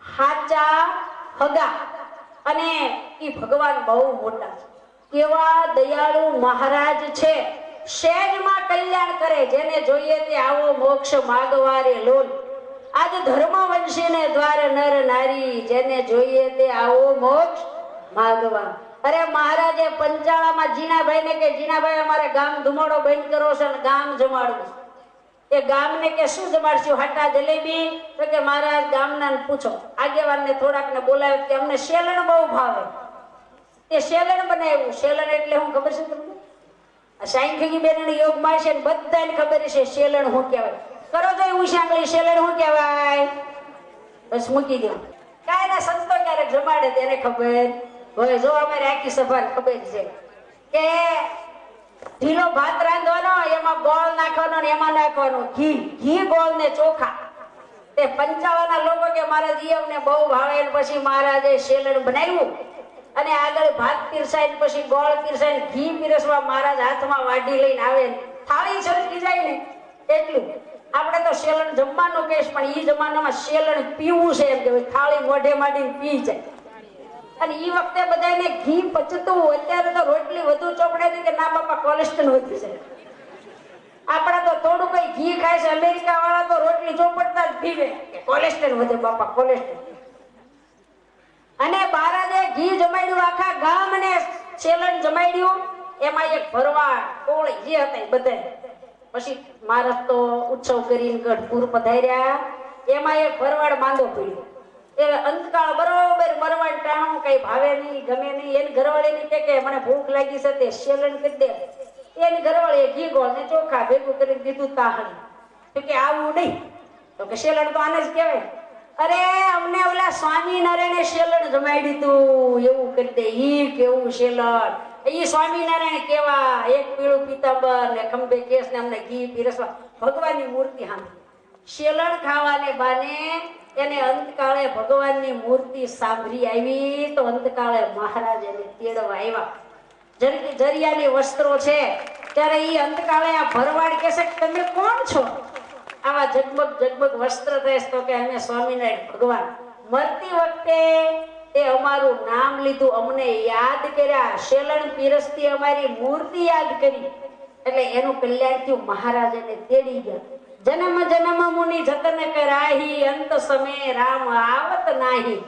હાચા હગા. અને એ ભગવાન બહુ મોટા છે. કેવા દયાળુ મહારાજ છે. સહેજમાં કલ્યાણ કરે, જેને જોઈએ તે આવો મોક્ષ માગવારે લોલ. આજ ધર્મ વંશીને દ્વાર નર નારી, જેને જોઈએ તે આવો મોક્ષ માગવા. અરે મહારાજે પંચાળામાં જીણાભાઈ ને કે જીણાભાઈ અમારે ગામ ધુમાડો બંધ કરો છે અને ગામ જમાડવું. એ ગામને કે શું જમાડશું? હાટા જલેબી? તો કે મહારાજ ગામના પૂછો, આગેવાનને થોડાક ને બોલાવે કે અમને શેલણ બહુ ભાવે. એ શેલણ બનાવ્યું. શેલણ એટલે હું ખબર છે તમને? સાયંખી બેન યોગ માં છે ને બધાને ખબર છે શેલણ શું કહેવાય. કરો તો એવું સાંભળી શેલણ શું કહેવાય? બસ મૂકી દો. કાંઈ ના સંતો ક્યારેક જમાડે તેને ખબર હોય. જો અમારે આખી સભાને ખબર છે કે ઢીલો ભાત રાંધવાનો, એમાં ગોળ નાખવાનો ને એમાં નાખવાનું ઘી, ગોળ ને ચોખા. તે પંચાળાના લોકો કે મારા જીવને બહુ ભાવે. પછી મહારાજે શેલણ બનાવ્યું અને આગળ ભાત પીરસાય, પછી ગોળ પીરસાય, ઘી પીરસવા મહારાજ હાથમાં વાઢી લઈને આવે. થાળી છલકી જાય ને એટલું. આપણે તો શેલણ જમવાનું કહીશ, પણ એ જમાનામાં શેલણ પીવું છે એમ કે થાળી મોઢે માંડીને પી જાય. અને એ વખતે બધાને ઘી પચતું. અત્યારે તો રોટલી વધુ ચોપડે કે ના બાપા કોલેસ્ટ્રોલ વધી જાય. આપણા તો થોડું કઈ ઘી ખાય છે. અમેરિકા વાળા તો રોટલી ચોપડતા જ પીવે, કોલેસ્ટ્રોલ વધે બાપા કોલેસ્ટ્રોલ. અને મહારાજે ઘી જમાડ્યું, આખા ગામને શેલણ જમાડ્યું. એમાં એક ભરવાડ કોળી જે હતા એ બધા. પછી મહારાજ તો ઉત્સવ કરીને ગઢપુર પધાર્યા. એમાં એક ભરવાડ માંદો પડ્યો. એ અંતકાળ બરોબર મરવાડ ટાણું, કઈ ભાવે નહીં, ગમે નહીં. એની ઘરવાળીની કે મને ભૂખ લાગી છે, તે શેલણ કરી દે. એની ઘરવાળીએ ઘી ગોળ ને ચોખા ભેગું કરી દીધું તાહણી. તો કે આવું નહીં, તો કે શેલણ તો આને જ કહેવાય. અરે અમને ઓલા સ્વામિનારાયણે શેલણ જમાડી તું, એવું કરી દે. ઈ કેવું શેલણ? ઈ સ્વામિનારાયણ કેવા, એક પીળું પીતાંબર ને ખંભે કેસ ને અમને ઘી પીરસવા. ભગવાનની મૂર્તિ સામે શેલણ ખાવાને બાને એને અંતકાળે ભગવાનની મૂર્તિ સાંભળી આવી. તો અંતકાળે મહારાજ એને તેડવા આવ્યા. જરિયાની વસ્ત્રો છે ત્યારે ઈ અંતકાળે આ ભરવાડ કહેશે કે તમે કોણ છો? આવા જગમગ વસ્ત્ર થાય. તો કે અમે સ્વામિનારાયણ ભગવાન. મરતી વખતે તે અમારું નામ લીધું, અમને યાદ કર્યા, શેલણ પીરસતી અમારી મૂર્તિ યાદ કરી, એટલે એનું કલ્યાણ થયું. મહારાજ એને તેડી ગયા. જન્મ જન્મ મુનિ જતન કરાહી, અંત સમય રામ આવત નાહી.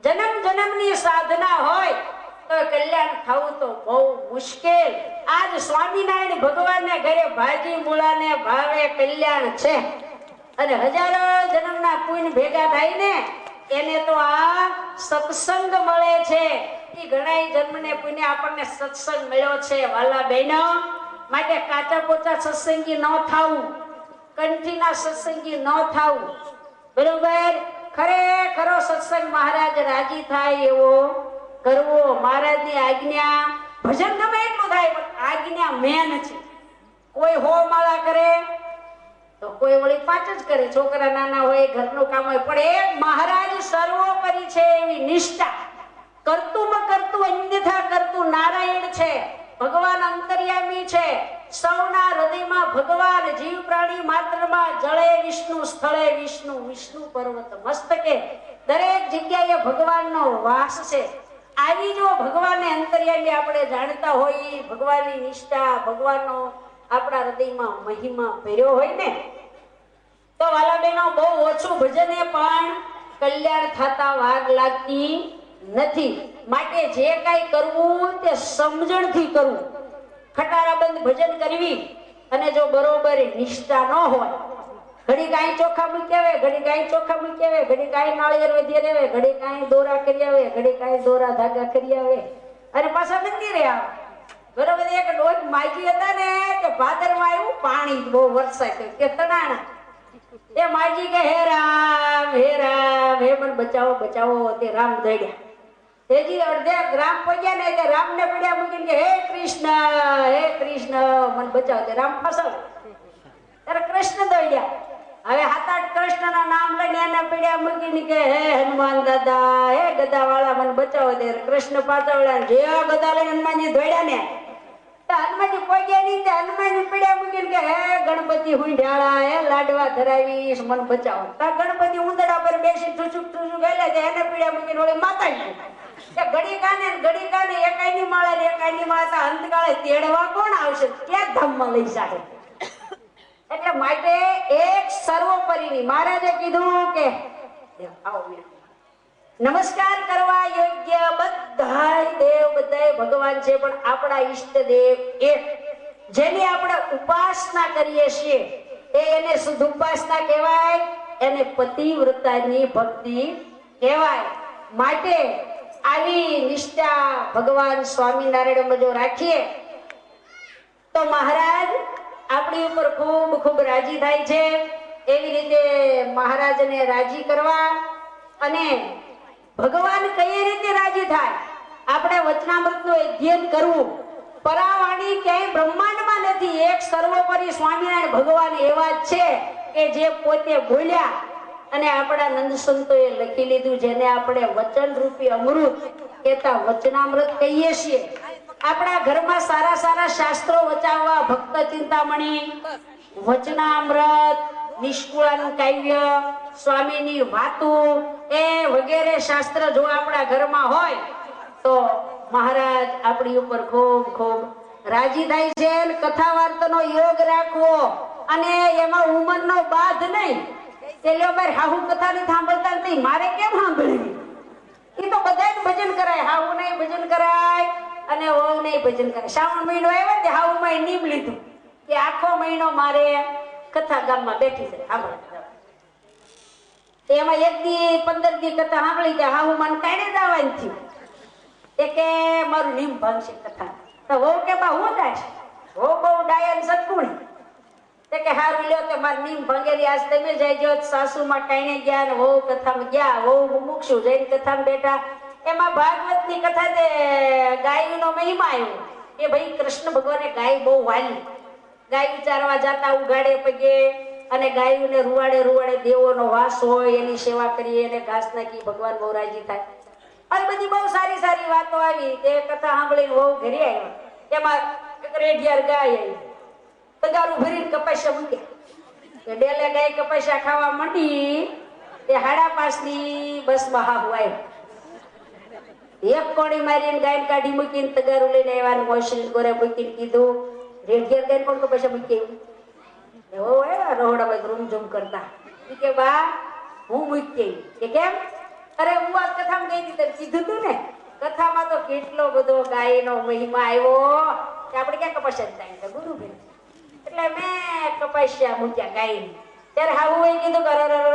જન્મ જન્મની સાધના હોય તો કલ્યાણ થવું તો બહુ મુશ્કેલ. આજ સ્વામિનારાયણ ભગવાનને ઘરે ભાજી મૂળાને ભાવે કલ્યાણ છે. અને હજારો જન્મના પુણ્ય ભેગા થાય ને એને તો આ સત્સંગ મળે છે. એ ઘણા જન્મને પુણ્ય આપણને સત્સંગ મળ્યો છે વાલા બહેનો. માટે કાચા પોચા સત્સંગી ન થાવું, કંઠીના સત્સંગી ન થાવું. બરોબર? ખરેખરો સત્સંગ મહારાજ રાજી થાય એવો કરવો. મહારાજની આજ્ઞા, ભજન ગમે એટલું થાય પણ આજ્ઞા મેન છે. કોઈ હો માળા કરે તો કોઈ વળી 5 જ કરે. છોકરા નાના હોય, ઘરનું કામ હોય, પણ એ મહારાજ સર્વોપરી છે એવી નિષ્ઠા. કરતું અન્યથા કરતું નારાયણ છે. ભગવાન અંતર્યામી છે. સૌના હૃદયમાં ભગવાન જીવ પ્રાણી માત્રમાં જળે વિષ્ણુ, સ્થળે વિષ્ણુ, વિષ્ણુ પર્વત મસ્તકે, દરેક જગ્યાએ ભગવાનનો વાસ છે. આવી જો ભગવાનને અંતર્યામી આપણે જાણતા હોઈએ, ભગવાનની નિષ્ઠા, ભગવાનનો આપણા હૃદયમાં મહિમા ભર્યો હોય ને, તો વાલા બહેનો બહુ ઓછું ભજને પણ કલ્યાણ થતા વાર લાગતી નથી. માટે જે કાંઈ કરવું તે સમજણથી કરવું. ખટારાબંધ ભજન કરવી અને જો બરોબર નિષ્ઠા ન હોય, ઘડી કાંઈ ચોખા મૂકી આવે, ઘડી કાંઈ ચોખા મૂકી આવે, ઘડી કાંઈ નાળિયેર વધી આવે, ઘડી કાંઈ દોરા કરી આવે, ઘડી કાંઈ દોરા ધાગા કરી આવે અને પાછા મંદિરે આવે. બરોબર. એક ડોક માજી હતા ને કે ભાદરમાં આવ્યું પાણી બહુ વરસાય કે તણાણા. એ માજી કે હે રામ, હે રામ, હે મને બચાવો બચાવો. તે રામ દોડ્યા. તેજી અડધે રામ પગ્યા ને કે રામ ને પડ્યા મૂકીને કે હે કૃષ્ણ મને બચાવો. તે રામ ફસાવે ત્યારે કૃષ્ણ દોડ્યા. હવે 7-8 કૃષ્ણના નામ લઈને એના પડ્યા મૂકીને કે હે હનુમાન દાદા, હે ગદા વાળા મને બચાવો. ત્યારે કૃષ્ણ પાછા વળ્યા. જે ગદા લઈને હનુમાનજી દોડ્યા ને હનુમાનજી પગ્યા નહીં. તે હનુમાનજી પડ્યા મૂકીને કે હે ગણપતિ હુંઢાળા, હે લાડવા ધરાવીશ મને બચાવો. ગણપતિ ઉંદડા પર બેસી ઠુસુક ગયેલા. એને પડ્યા મૂકીને ઓળી માતાજી ઘડી કાને એકાઈની માળે ને એકાઈની માળે. અંતકાળે તેડવા કોણ આવશે? ક્યાં ધામમાં લઈ જાય? એટલે માટે એક સર્વોપરીની મહારાજે કીધું કે આવો નમસ્કાર કરવા યોગ્ય બધાય દેવ, બધાય ભગવાન છે, પણ આપણા ઈષ્ટ દેવ એક, જેની આપણે ઉપાસના કરીએ છીએ એને શુદ્ધ ઉપાસના કહેવાય, એને પતિવ્રતાની ભક્તિ કહેવાય. માટે આવી નિષ્ઠા ભગવાન સ્વામિનારાયણમાં જો રાખીએ તો મહારાજ આપણી ઉપર ખૂબ ખૂબ રાજી થાય છે. એવી રીતે મહારાજને રાજી કરવા અને ભગવાન કઈ રીતે રાજી થાય, આપણે વચનામૃતનું અધ્યયન કરવું. પરાવાણી ક્યાંય બ્રહ્માંડમાં નથી. એક સર્વોપરી સ્વામિનારાયણ ભગવાન એવા જ છે કે જે પોતે બોલ્યા અને આપણા નંદ સંતોએ લખી લીધું, જેને આપણે વચન રૂપી અમૃત કહેતા વચનામૃત કહીએ છીએ. આપણા ઘરમાં સારા સારા શાસ્ત્રો વચાવવા ભક્ત ચિંતામણી, વચનામૃત, નિષ્કુળાનું કાવ્ય, સ્વામીની વાતો એ વગેરે શાસ્ત્ર જો આપણા ઘરમાં હોય તો મહારાજ આપણી ઉપર ખૂબ ખૂબ રાજી થાય છે. કથા વાર્તાનો યોગ રાખવો અને એમાં ઉંમરનો બાધ નહીં. એટલે મારે હાહુ કથા નહીં સાંભળતા નથી, મારે કેમ સાંભળવી? એ તો બધા ભજન કરાય. હાહુ નહીં ભજન કરાય અને વહુ નહીં ભજન કરાય. શ્રાવણ મહિનો આવ્યો ને હાહુ માં નીમ લીધું કે આખો મહિનો મારે કથા ગામમાં બેઠી છે સાંભળવા. એમાં 1 દી 15 દી કથા સાંભળી કે હાહુ મને કાઢી જવાનું થયું. એ કે મારું નીમ ભાંગશે કથા. તો વહુ કે બા હું થાય? વહુ બહુ ડાયન સદગુણી. કે હારું લ્યો કે માર નીમ ભંગેરી આજ તમે જઈજો. સાસુમાં કાઈને ગયા ને વહુ કથામાં ગયા. વહુ મુકશું જઈને કથામાં બેઠા. એમાં ભાગવતની કથા તે ગાયનો મહિમા આવ્યો કે ભાઈ કૃષ્ણ ભગવાને ગાય બહુ વાલી. ગાય ચારવા જાતા ઉગાડે પગે અને ગાયોને રૂવાડે રૂવાડે દેવોનો વાસ હોય, એની સેવા કરીએ અને ઘાસ નાખી ભગવાન બહુ રાજી થાય. અને બધી બહુ સારી સારી વાતો આવી. તે કથા સાંભળીને બહુ ઘરે આવ્યા. એમાં રેઢિયાર ગાય આવી. તગારું ભરીને કપાસિયા મૂક્યા. ડેલે ગાય કપાસિયા ખાવા માંડી. તે 5:30 બસમાં હાહુ આવ્યો. એક કોણી મારીને ગાયને કાઢી મૂકીને તગારું લઈને આવ્યા. મોસરી ગોરે મૂકીને કીધું રેઢિયાર ગાયને કોણ કપાસિયા મૂકી આવ્યું? રોહડામાં રૂમઝૂમ કરતા કે બા હું મૂકી કે કેમ? અરે હું આ કથામાં ગઈ હતી તને કીધું તું ને, કથામાં તો કેટલો બધો ગાયનો મહિમા આવ્યો કે આપણે ક્યાં કપાસિયા થાય ગુરુ ભાઈ. એટલે મેં કપાસિયા મૂક્યા ગાય. ત્યારે હાવું એ કીધું કે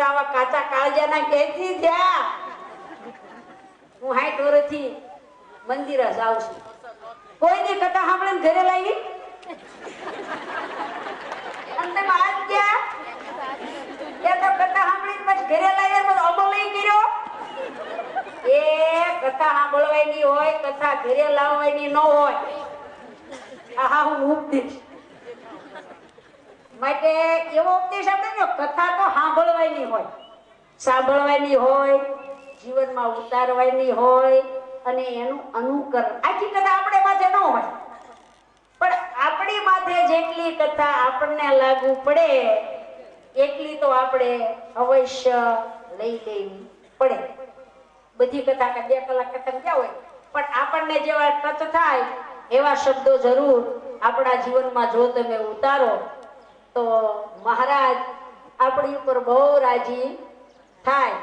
આવા કાચા કાળજાના કેથી થયા? હું 60 વર્ષથી મંદિરે જાઉં છું. કોઈની કથા સાંભળીને ઘરે લાવી અંતે આજ ગયા ત્યાં તો કથા સાંભળીને પછી ઘરે લાવી અમલ નહીં કર્યો. એ કથા સાંભળવાની હોય, કથા ઘરે લાવવાની ન હોય. આહા હું ઉપદેશ માટે એવો ઉપદેશ આપણે કથા તો સાંભળવાની હોય, સાંભળવાની હોય, જીવનમાં ઉતારવાની હોય અને એનું અનુકરણ. આખી કથા આપણે માથે ન હોય પણ આપણી માથે જેટલી કથા આપણા આપણને લાગુ પડે એટલી તો આપણે અવશ્ય લઈ લેવી પડે. બધી કથા કે 2 કલાક કથા ક્યાં હોય, પણ આપણને જેવા ટચ થાય એવા શબ્દો જરૂર આપણા જીવનમાં જો તમે ઉતારો તો મહારાજ આપણી ઉપર બહુ રાજી થાય.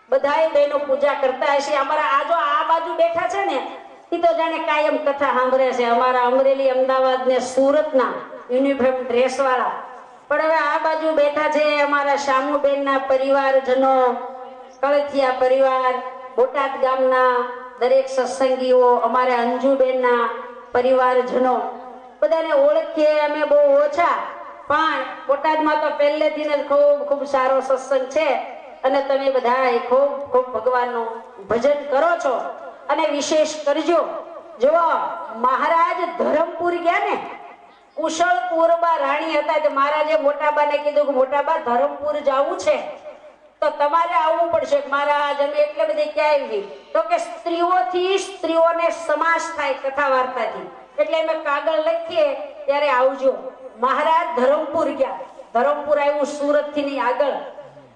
બધાય બહેનો પૂજા કરતા હશે. અમારા આ બાજુ બેઠા છે ને એ તો જાણે કાયમ કથા સાંભળે છે. અમારા અમરેલી, અમદાવાદ ને સુરતના યુનિફોર્મ ડ્રેસ વાળા. પણ હવે આ બાજુ બેઠા છે અમારા શામુબેનના પરિવારજનો, કળથિયા પરિવાર, બોટાદ ગામના દરેક સત્સંગીઓ, અમારા અંજુબેનના પરિવારજનો. બધાને ઓળખીએ અમે બહુ ઓછા, પણ બોટાદમાં તો પહેલેથી જ ખૂબ ખૂબ સારો સત્સંગ છે અને તમે બધા ખૂબ ખૂબ ભગવાનનું ભજન કરો છો. અને વિશેષ કરજો, જો મહારાજ ધરમપુર ગયા ને, કુશળપુરમાં રાણી હતા, તો મહારાજે મોટાબાને કીધું કે મોટાબા ધરમપુર જવું છે તો તમારે આવવું પડશે. મહારાજ અમે એટલે બધી ક્યાં આવી? તો કે સ્ત્રીઓથી સ્ત્રીઓને સમાસ થાય કથા વાર્તાથી, એટલે અમે કાગળ લખીએ ત્યારે આવજો. મહારાજ ધરમપુર ગયા. ધરમપુર આવ્યું સુરત થી ની આગળ.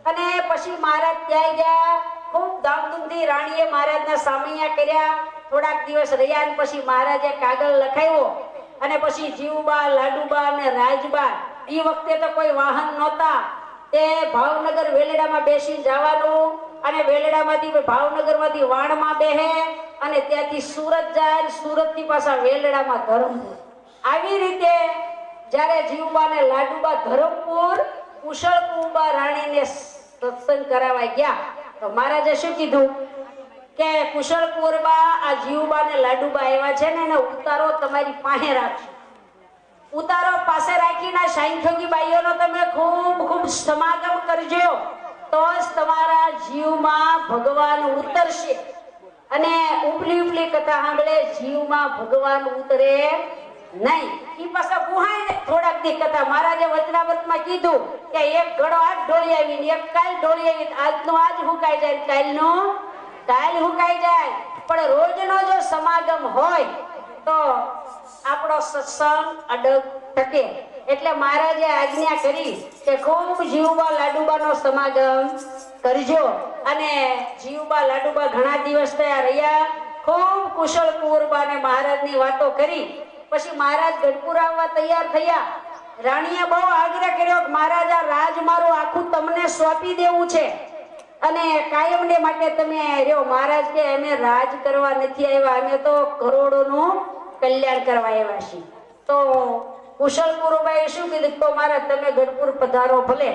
અને પછી મહારાજ ત્યાં ગયા. ખૂબ ધામધૂમથી રાણીએ મહારાજના સામૈયા કર્યા. થોડાક દિવસ રહ્યા અને પછી મહારાજે કાગળ લખાવ્યો. અને પછી જીવબા, લાડુબા અને રાજબા, એ વખતે તો કોઈ વાહન નહોતા, તે ભાવનગર વેલડામાં બેસી જવાનું અને વેલડામાંથી ભાવનગરમાંથી વાણમાં બેહે અને ત્યાંથી સુરત જાય, સુરતથી પાછા વેલડામાં ધરમપુર. આવી રીતે જ્યારે જીવબા ને લાડુબા ધરમપુર કુશળપુરબા રાણીને સત્સંગ કરાવવા ગયા તો મહારાજે શું કીધું કે કુશળપુરબા આ જીવબા ને લાડુબા આવ્યા છે ને એને ઉતારો તમારી પાસે રાખજો. ઉતારો પાસે રાખીને સાંખ્યોગી બાઈઓનો તમે ખૂબ ખૂબ સમાગમ કરજો, તો જ તમારા જીવમાં ભગવાન ઉતરશે. અને ઉપલી ઉપલી કથા સાંભળે જીવમાં ભગવાન ઉતરે નહીં. ઈ પાછા ગુહાય થોડાક દી કથા. મહારાજે વચનામૃતમાં કીધું કે એક ઘડો આજ ઢોળી આવી ને એક કાલ ઢોળી આવી, આજનો આજ હુકાઈ જાય, કાલનો કાલ હુકાઈ જાય. પણ રોજનો જો સમાગમ હોય તો આપણો સત્સંગ અડગ ટકે. એટલે મહારાજે આજ્ઞા કરી કે ખૂબ જીવબા લાડુબાનો સમાગમ કરજો. અને જીવબા લાડુબા ઘણા દિવસ ત્યાં રહ્યા. ખૂબ કુશળપુરબા ને મહારાજની વાતો કરી. પછી મહારાજ ગઢપુર આવવા તૈયાર થયા. રાણીએ બહુ આગ્રહ કર્યો કે મહારાજ આ રાજ મારું આખું તમને સોંપી દેવું છે અને કાયમને માટે તમે રહ્યો. મહારાજ કે અમે રાજ કરવા નથી આવ્યા, અમે તો કરોડોનું કલ્યાણ કરવા આવ્યા છીએ. તો કુશળપુરબાએ શું કીધું, તો મહારાજ તમે ગઢપુર પધારો ભલે,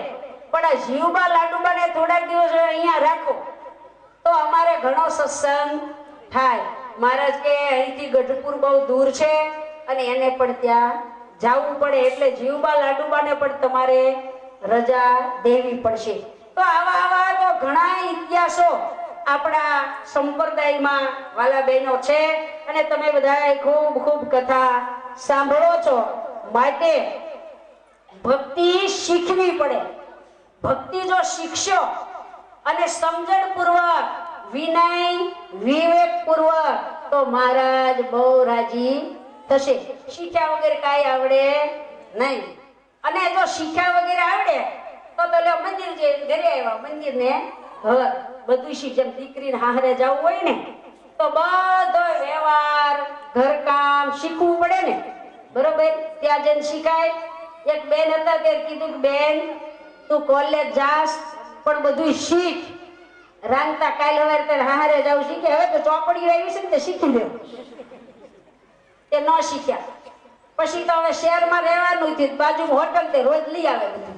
પણ આ જીવબા લાડુબાને થોડાક દિવસ અહીંયા રાખો તો અમારે ઘણો સત્સંગ થાય. મહારાજ કે અહીંથી ગઢપુર બહુ દૂર છે અને એને પણ ત્યાં જવું પડે, એટલે જીવબા લાડુબાને પણ તમારે રજા દેવી પડશે. તો આવા તો ઘણા ઇતિહાસો આપણા સંપ્રદાયમાં વાલા બહેનો છે અને તમે બધા ખૂબ ખૂબ કથા સાંભળો છો. માટે ભક્તિ શીખવી પડે. ભક્તિ જો શીખશો અને સમજણપૂર્વક, વિનય વિવેકપૂર્વક, તો મહારાજ બહુ રાજી થશે. શીખ્યા વગર કાંઈ આવડે નહીં. અને જો શીખ્યા વગર આવડે તો મંદિર જે ઘરે આવ્યા, મંદિર ને ઘર બધું શીખ. જેમ દીકરીને હાહરે જવું હોય ને તો બધો વ્યવહાર, ઘરકામ શીખવું પડે ને, બરોબર? ત્યાં જઈને શીખાય. એક બેન હતા તે કીધું કે બેન તું કોલેજ જાસ પણ બધું શીખ. રાંધતા કાલ હવે હારે જાવ શીખે. હવે તો ચોપડીઓ આવી છે ને તે શીખી લે. તે ન શીખ્યા. પછી તો હવે શહેરમાં રહેવાનું થયું, બાજુ હોટલ તે રોજ લઈ આવે બધું.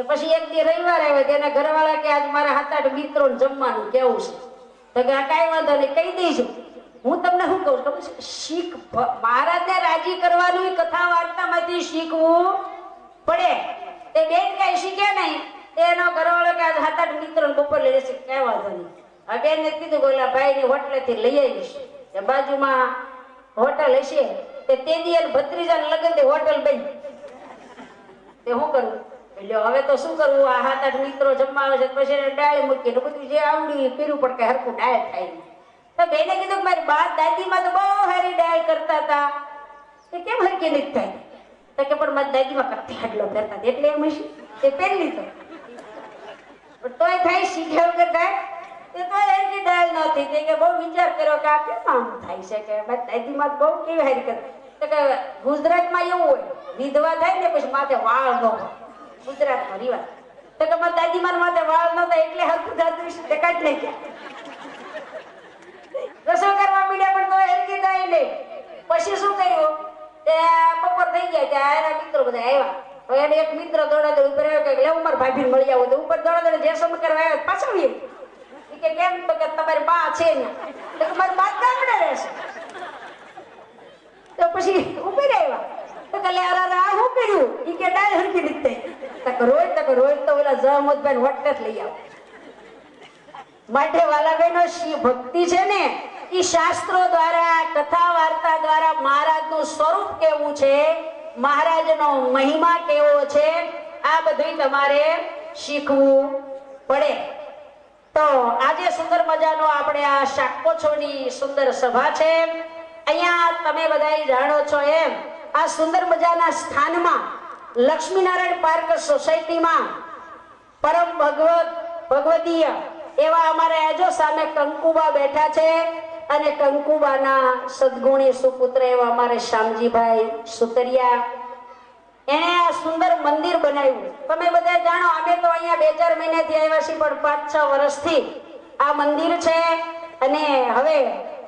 પછી એક દી રવિવાર આવ્યો, તેના ઘરવાળા કે આજ મારા 7-8 મિત્રો જમવાનું કેવું છે. તો કે કાંઈ વાંધો નહીં, કહી દઈશું. હું તમને શું કહું છું, શીખ. મહારાજને રાજી કરવાનું કથા વાર્તામાંથી શીખવું પડે. તે બેન કઈ શીખે નહીં, એનો ઘરવાળો કે આજ 7-8 મિત્રો બપોર લઈ લેશે, કઈ વાંધો નહીં. આ બેન ને કીધું બોલા ભાઈ ની હોટલેથી લઈ આવીશ. એ બાજુમાં હોટલ હશે, તે દી ભત્રીજાને લગન તે હોટલ બની. તે શું કરવું? એટલે હવે તો શું કરવું, આ 7-8 મિત્રો જમવા આવે છે, પછી એને ડાળ મૂકીને બધું જે આવડ્યું કર્યું, પણ કઈ હરખું ડાળ થાય નહીં. તો બેને કીધું કે મારી બા દાદીમાં તો બહુ સારી ડાળ કરતા હતા, એ કેમ હરકી નથી થાય? તો કે પણ મારી દાદીમાં કથે હાડલો પહેરતા હતા, એટલે એમ હશે તે પહેરી લીધો. પણ તોય થાય શીખ્યા વગર થાય તે તો એની ડાયલ નથી. તે કે બહુ વિચાર કર્યો કે આ કેમ આમ થાય છે કે મારી દાદીમાં બહુ કેવી હારી કરે. તો કે ગુજરાતમાં એવું હોય વિધવા થાય ને પછી માથે વાળ ન હોય, ગુજરાતમાં રિવાજ. તો કે મારી દાદીમાં માથે વાળ ન થાય એટલે હરખું જાતું વિશે તે કાઢી નાખ્યા. રસોઈ કરવા મીડ્યા પણ તો એની ડાયલ નહીં. પછી શું કર્યું, તે બપોર થઈ ગયા ત્યાં એના મિત્રો બધા આવ્યા. હવે એને એક મિત્ર દોડા ઉપર આવ્યો કે લેવું મારા ભાભીને મળી આવો. તો ઉપર દોડા જેસમ કરવા આવ્યા પાછા આવી કે કેમ, તો કે તમારી બા છે ને, તો કે મારી બા ગામડે રહેશે. તો પછી ઉભી આવ્યા તો કે લે આ શું કર્યું, ઈ કે ડાય હરકી રીતે. તો રોજ તો ઓલા જહમતભાઈ હોટલે જ લઈ આવો. માટે વાલા બહેનો ભક્તિ છે ને ઈ શાસ્ત્રો દ્વારા કથા વાર્તા દ્વારા મહારાજનું સ્વરૂપ કેવું છે, મહારાજનો મહિમા કેવો છે, આ બધું તમારે શીખવું પડે. તો આજે સુંદર મજાનો આપણે આ શાકોછોની સુંદર સભા છે. અહીંયા તમે બધા જાણો છો એમ આ સુંદર મજાના સ્થાનમાં લક્ષ્મીનારાયણ પાર્ક સોસાયટીમાં પરમ ભગવદીય એવા અમારે આજો સામે કંકુબા બેઠા છે અને કંકુબાના સદગુણી સુપુત્ર એવા અમારે શ્યામજીભાઈ સુતરિયા, એને આ સુંદર મંદિર બનાવ્યું. તમે બધા જાણો અમે તો અહીંયા 2-4 મહિનાથી આવ્યા છીએ, પણ 5-6 વર્ષથી આ મંદિર છે. અને હવે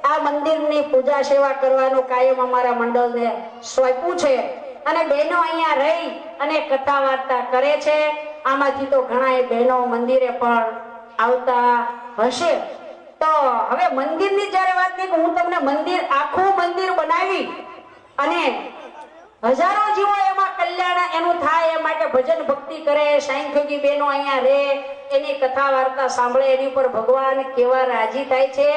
આ મંદિરની પૂજા સેવા કરવાનું કાયમ અમારા મંડળને સોંપ્યું છે. અને બહેનો અહીંયા રહી અને કથા વાર્તા કરે છે. આમાંથી તો ઘણા બહેનો મંદિરે પણ આવતા હશે. તો હવે મંદિરની જ્યારે વાત કરી, હું તમને મંદિર આખું મંદિર બનાવી અને હજારો જીવો એમાં કલ્યાણ એનું થાય એ માટે ભજન ભક્તિ કરે, સાંખ્યોગી બહેનો અહીંયા રહે, એની કથા વાર્તા સાંભળે, એની ઉપર ભગવાન કેવા રાજી થાય છે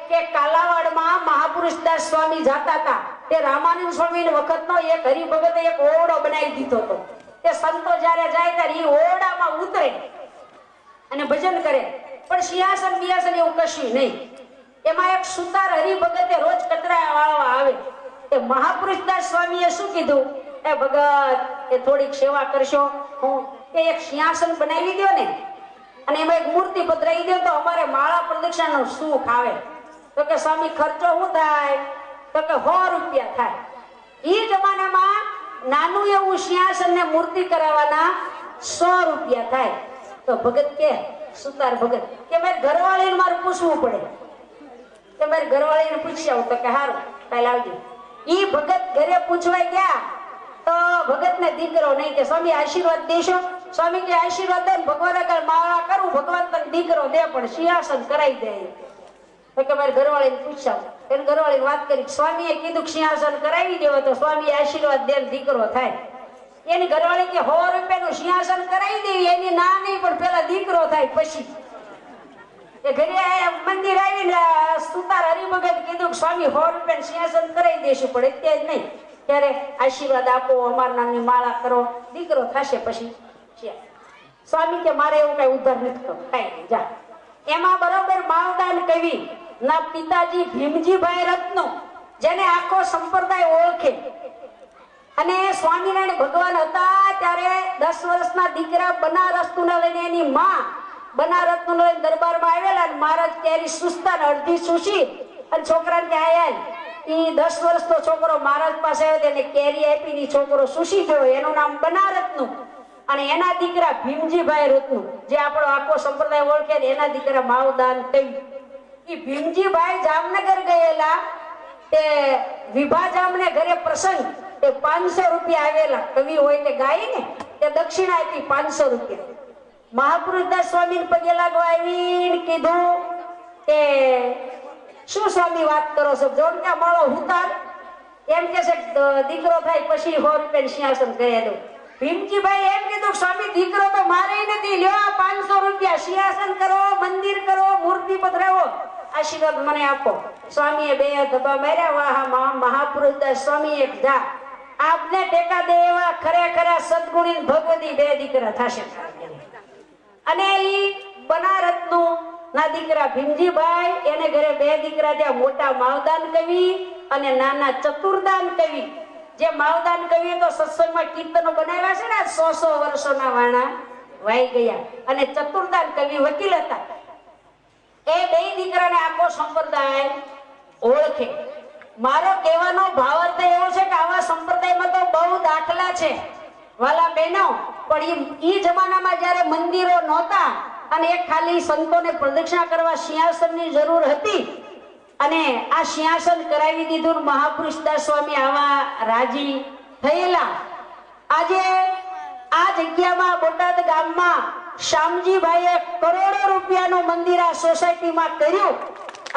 કે કાલાવાડમાં મહાપુરુષદાસ સ્વામી જાતા હતા. તે રામાનંદ સ્વામી વખતનો એક હરિભગતે એક ઓરડો બનાવી દીધો હતો. તે સંતો જ્યારે જાય ત્યારે એ ઓરડામાં ઉતરે અને ભજન કરે, પણ સિંહાસન બિયાસન એવું કશું નહીં. એમાં એક સુતાર હરિભગતે રોજ કચરા વાળવા આવે. એ મહાપુરુષદાસ સ્વામીએ શું કીધું, એ ભગત એ થોડીક સેવા કરશો, હું એ એક સિંહાસન બનાવી દો ને અને એમાં એક મૂર્તિ પધરાવી દો તો અમારે માળા પ્રદક્ષિણાનું સુખ આવે. તો કે સ્વામી ખર્ચો શું થાય, તો કે 100 રૂપિયા થાય. એ જમાનામાં નાનું એવું સિંહાસન ને મૂર્તિ કરાવવાના 100 રૂપિયા થાય. તો ભગત કે સુતાર ભગત કે મારે ઘરવાળીને મારે પૂછવું પડે, કે મારે ઘરવાળીને પૂછી આવું. તો કે હારું કાલે આવજો. ઈ ભગત ઘરે પૂછવા ગયા તો ભગતને દીકરો નહીં. કે સ્વામી આશીર્વાદ દેશો. સ્વામી કે આશીર્વાદ દે, ભગવાન આગળ માળા કરું, ભગવાન તને દીકરો દે પણ સિંહાસન કરાવી દે. તો કે મારે ઘરવાળીને પૂછાવ. એને ઘરવાળીને વાત કરી, સ્વામીએ કીધું સિંહાસન કરાવી દેવો તો સ્વામી આશીર્વાદ દે દીકરો થાય. એની ઘરવાળી કે 100 રૂપિયાનું સિંહાસન કરાવી દેવી, એની ના નહીં પણ પેલા દીકરો થાય પછી. એ ઘરે મંદિર આવીને સુતાર હરિભગત કીધું કે સ્વામી 100 રૂપિયાનું સિંહાસન કરાવી દેશું, પણ અત્યારે જ નહીં, ત્યારે આશીર્વાદ આપો, અમારા નામની માળા કરો, દીકરો થશે પછી. સ્વામી કે મારે એવું કઈ ઉધાર નથી કરવું, કઈ નહીં જા. એમાં બરોબર માવદાન કવિ ના પિતાજી ભીમજીભાઈ રત્નો, જેને આખો સંપ્રદાય ઓળખે, અને સ્વામિનારાયણ ભગવાન હતા ત્યારે 10 વર્ષના દીકરા બનારસનું લઈને એની માં બનારસનું લઈને દરબારમાં આવેલા અને મહારાજ કેરી સુસ્તા ને અડધી સુશી અને છોકરાને ત્યાં આવ્યા. એ 10 વર્ષનો છોકરો મહારાજ પાસે આવ્યો, એને કેરી આપી, છોકરો સુશી થયો, એનું નામ બનારસનું. અને એના દીકરા ભીમજીભાઈ રત્નું, જે આપણો આખો સંપ્રદાય ઓળખે ને, એના દીકરા માવદાન કવિ. એ ભીમજીભાઈ જામનગર ગયેલા, તે વિભા જામને ઘરે પ્રસંગ, તે 500 રૂપિયા આવેલા. કવિ હોય તે ગાય ને, તે દક્ષિણા આપી 500 રૂપિયા. મહાપુરુષદાસ સ્વામી પગે લાગવા આવીને કીધું કે શું સ્વામી વાત કરો છો, જોન કે માળો હુતાર એમ કે છે દીકરો થાય પછી 100 રૂપિયા સિંહાસન કરી દઉં. ભીમજીભાઈ એમ કીધું સ્વામી દીકરો તો મારે નથી, લ્યો 500 રૂપિયા, સિંહાસન કરો, મંદિર કરો, મૂર્તિ પધરાવો, આશીર્વાદ મને આપો. સ્વામીએ 2 ધબ્બા માર્યા. વાહ મહાપુરુષદાસ સ્વામી એક જા, આપને ટેકા દે એવા ખરેખરા સદગુણી ભગવતી 2 દીકરા થશે. અને ઈ બનારસનું ના દીકરા ભીમજીભાઈ, એને ઘરે 2 દીકરા થયા, મોટા માવદાન કવિ અને નાના ચતુર્દાન કવિ. જે માવદાન કવિએ તો સત્સંગમાં કીર્તનો બનાવ્યા છે ને 100 વર્ષોના વાણા વાઈ ગયા. અને ચતુર્દાન કવિ વકીલ હતા. એ બે દીકરાને આખો સંપ્રદાય ઓળખે. મારો કહેવાનો ભાવાર્થ એવો છે કે આવા સંપ્રદાયમાં તો બહુ દાખલા છે વાલા બહેનો. પણ ઈ જમાનામાં જ્યારે મંદિરો નહોતા અને એક ખાલી સંતોને પ્રદક્ષિણા કરવા સિંહાસનની જરૂર હતી અને આ સિંહાસન કરાવી દીધું. મહાપુરુષદાસ સ્વામી આવા રાજી થયેલા. આજે આ જગ્યામાં બોટાદ ગામમાં શ્યામજીભાઈએ કરોડો રૂપિયાનું મંદિર આ સોસાયટીમાં કર્યું